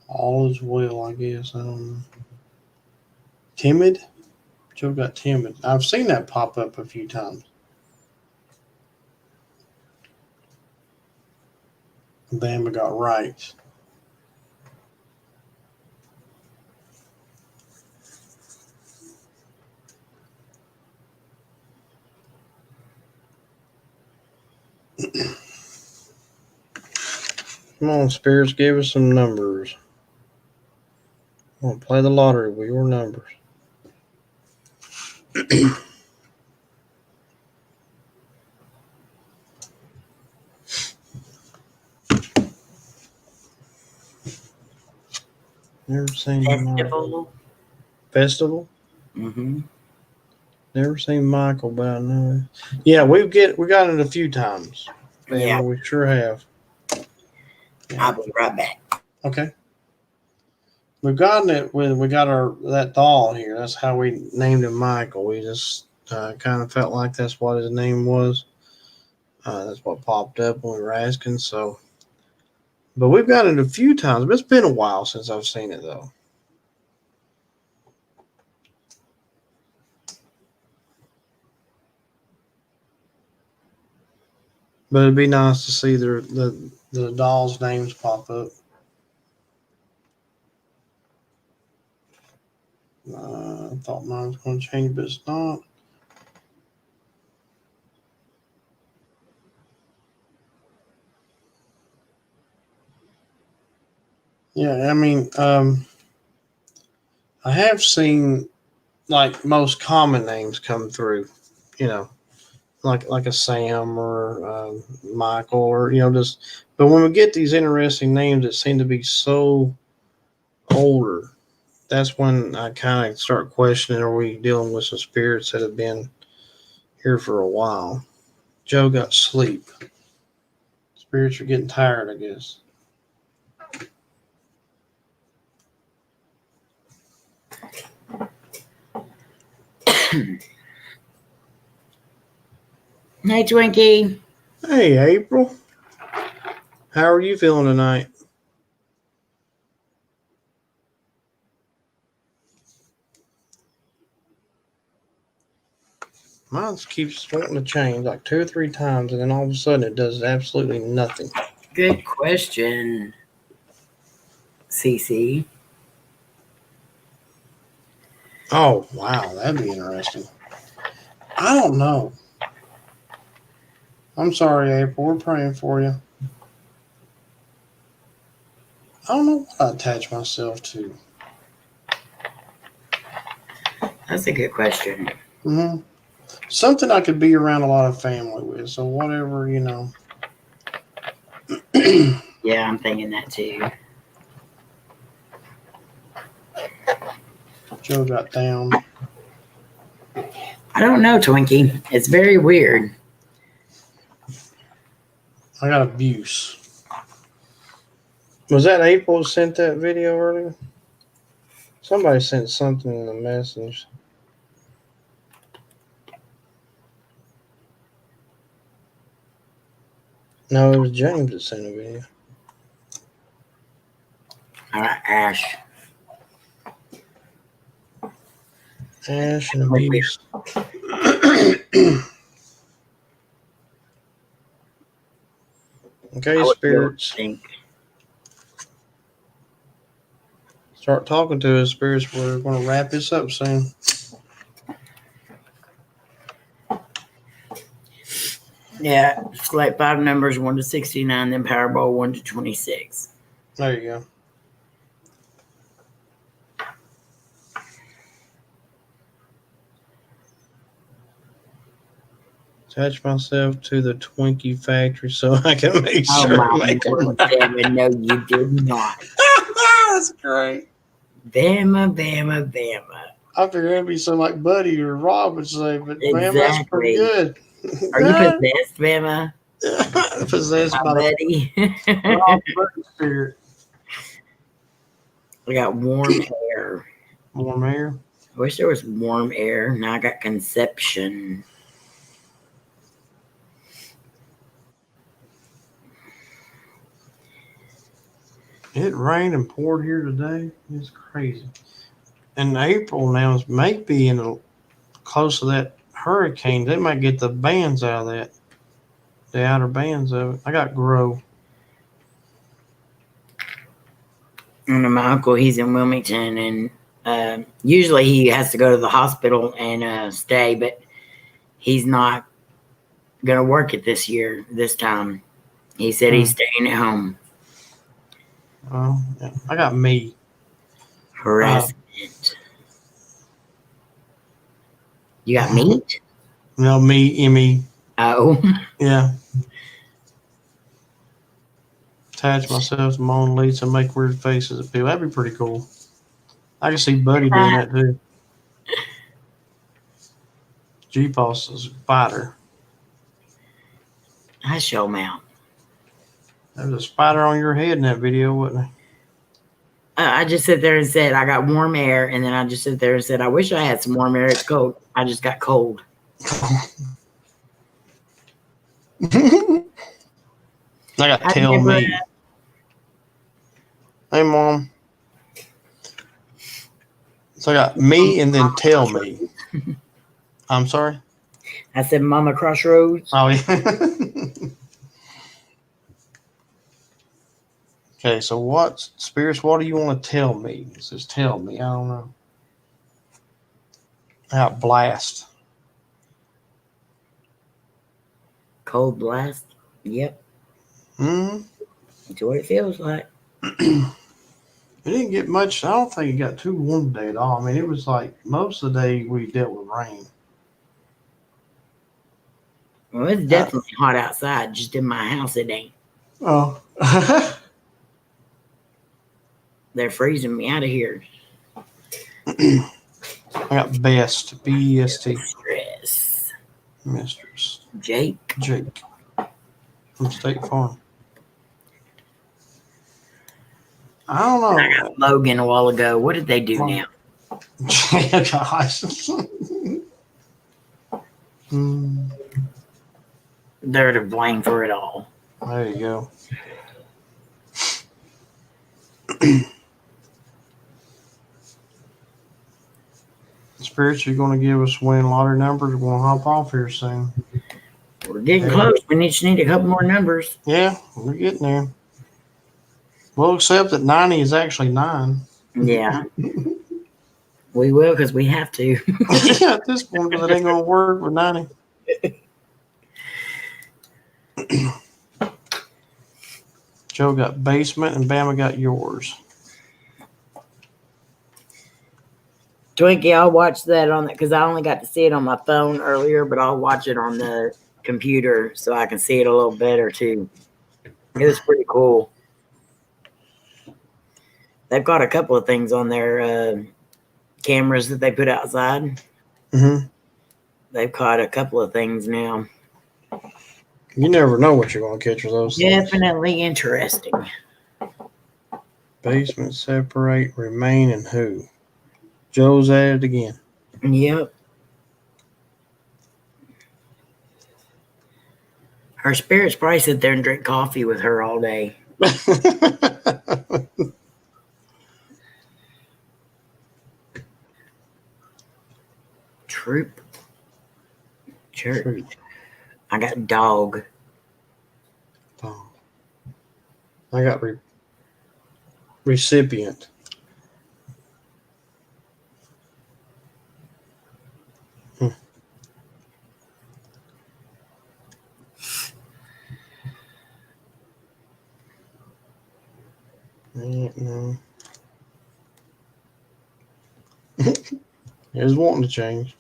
All is well, I guess. I don't know. Timid? Joe got timid. I've seen that pop up a few times. Bama got right. Come on, spirits, give us some numbers. Come on, play the lottery with your numbers. Never seen Festival. Festival. Mm-hmm. Never seen Michael, but I know. Yeah, we got it a few times. Yeah. We sure have. Yeah. I'll be right back. Okay. We've gotten it when we got that doll here. That's how we named him Michael. We just kind of felt like that's what his name was. That's what popped up when we were asking. So, but we've got it a few times. But it's been a while since I've seen it, though. But it'd be nice to see the dolls' names pop up. I thought mine was going to change, but it's not. Yeah, I mean, I have seen like most common names come through, you know, like a Sam or Michael or just. But when we get these interesting names that seem to be so older, that's when I kind of start questioning: are we dealing with some spirits that have been here for a while? Joe got sleep. Spirits are getting tired, I guess. Hey, Twinkie. Hey, April. How are you feeling tonight? Mine keeps wanting to change like 2 or 3 times, and then all of a sudden it does absolutely nothing. Good question, CC. Oh, wow. That'd be interesting. I don't know. I'm sorry, April. We're praying for you. I don't know what I attach myself to. That's a good question. Mm-hmm. Something I could be around a lot of family with. So whatever, Yeah, I'm thinking that too. Joe got down. I don't know, Twinkie. It's very weird. I got abuse. Was that April who sent that video earlier? Somebody sent something in the message. No, it was James that sent a video. All right, Ash. Ash and abuse. Okay, spirits. Start talking to us, spirits. We're going to wrap this up soon. Yeah, select 5 numbers 1 to 69, then Powerball 1 to 26. There you go. Attach myself to the Twinkie factory so I can make Oh sure my to make them. Lord, Bama, no, you did not. That's great. Bama, Bama, Bama. I figured it'd be something like Buddy or Rob would say, but man, that's pretty Exactly. good. Are you possessed, Bama? Possessed My by the buddy. Rob Buddy spirit. I got warm air. Warm air. I wish there was warm air. Now I got conception. It rained and poured here today. It's crazy. And April now is maybe in the close to that hurricane. They might get the bands out of that. The outer bands of it. I got grow. And my uncle, he's in Wilmington, and usually he has to go to the hospital and stay, but he's not going to work it this time. He said he's staying at home. Oh, yeah. I got me. Harassment. You got meat? No, me, Emmy. Oh. Yeah. Attach myself to Mona Lisa and make weird faces at people. That'd be pretty cool. I can see Buddy doing that too. G-Boss is a fighter. Hush your mouth. There was a spider on your head in that video, wasn't there? I just sit there and said, I got warm air. And then I just sit there and said, I wish I had some warm air. It's cold. I just got cold. I got tell me. Hey, Mom. So I got me and then tell me. I'm sorry? I said, Mama Crossroads. Oh, yeah. Okay, so Spirits, what do you want to tell me? It says tell me. I don't know. Out blast. Cold blast. Yep. Hmm. That's what it feels like. It didn't get much. I don't think it got too warm today at all. I mean, it was like most of the day we dealt with rain. Well, it's definitely hot outside. Just in my house, it ain't. Oh. They're freezing me out of here. I got best. B-E-S-T. Stress. Mistress. Jake. From State Farm. I don't know. I got Logan a while ago. What did they do now? Gosh. They're to blame for it all. There you go. Spirits, you're going to give us win lottery numbers. We're going to hop off here soon. We're getting close. We just need a couple more numbers. Yeah, we're getting there. We'll accept that 90 is actually 9. Yeah. We will because we have to. Yeah, at this point, because it ain't going to work with 90. Joe got basement and Bama got yours. Twinkie, I'll watch that on that because I only got to see it on my phone earlier, but I'll watch it on the computer so I can see it a little better too. It was pretty cool. They've got a couple of things on their cameras that they put outside. Mm-hmm. They've caught a couple of things now. You never know what you're going to catch with those things. Definitely interesting. Basement, separate, remain, and who? Joe's at it again. Yep. Her spirits probably sit there and drink coffee with her all day. Troop. Church. I got dog. I got recipient. No. It was wanting to change.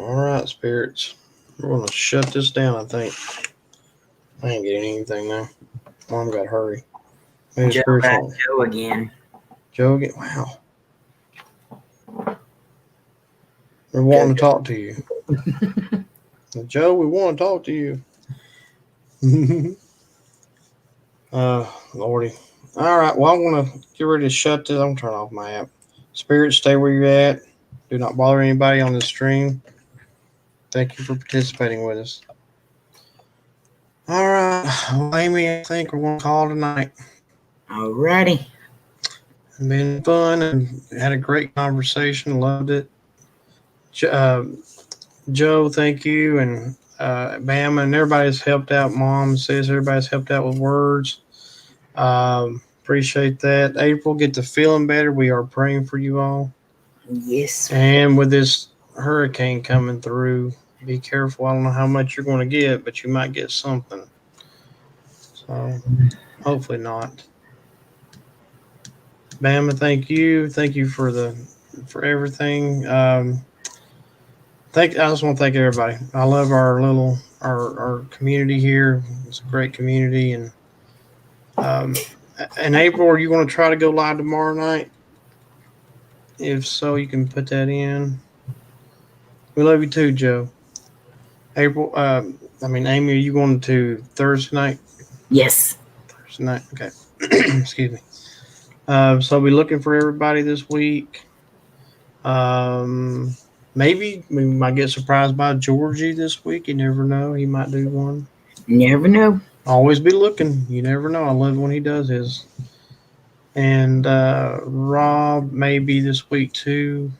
All right, spirits. We're gonna shut this down. I think I ain't getting anything now. Mom got to hurry. Maybe Joe spirits got won't. Joe again. Joe, wow. We're wanting to talk to you. Joe, we want to talk to you. Lordy. All right. Well, I'm going to get ready to shut this. I'm going to turn off my app. Spirits, stay where you're at. Do not bother anybody on the stream. Thank you for participating with us. All right. Well, Amy, I think we're going to call tonight. Alrighty. It's been fun and had a great conversation. Loved it. Joe, thank you. And Bam, and everybody's helped out. Mom says everybody's helped out with words. Appreciate that. April, get to feeling better. We are praying for you all. Yes. And with this hurricane coming through, be careful. I don't know how much you're going to get, but you might get something. So hopefully not. Bama, thank you. Thank you for everything. I just want to thank everybody. I love our community here. It's a great community. And in April, are you going to try to go live tomorrow night? If so, you can put that in. We love you too, Joe. April, Amy, are you going to Thursday night? Yes. Thursday night. Okay. Excuse me. So we're looking for everybody this week. Maybe we might get surprised by Georgie this week. You never know. He might do one. Never know. Always be looking. You never know. I love when he does his. And Rob may be this week too.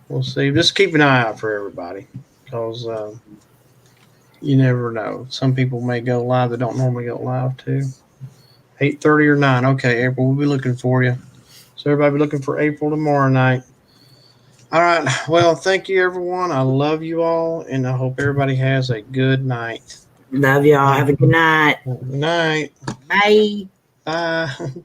We'll see. Just keep an eye out for everybody because you never know. Some people may go live that don't normally go live too. 8:30 or 9. Okay, April, we'll be looking for you. So everybody be looking for April tomorrow night. All right. Well, thank you, everyone. I love you all, and I hope everybody has a good night. Love y'all. Have a good night. Good night. Bye. Bye.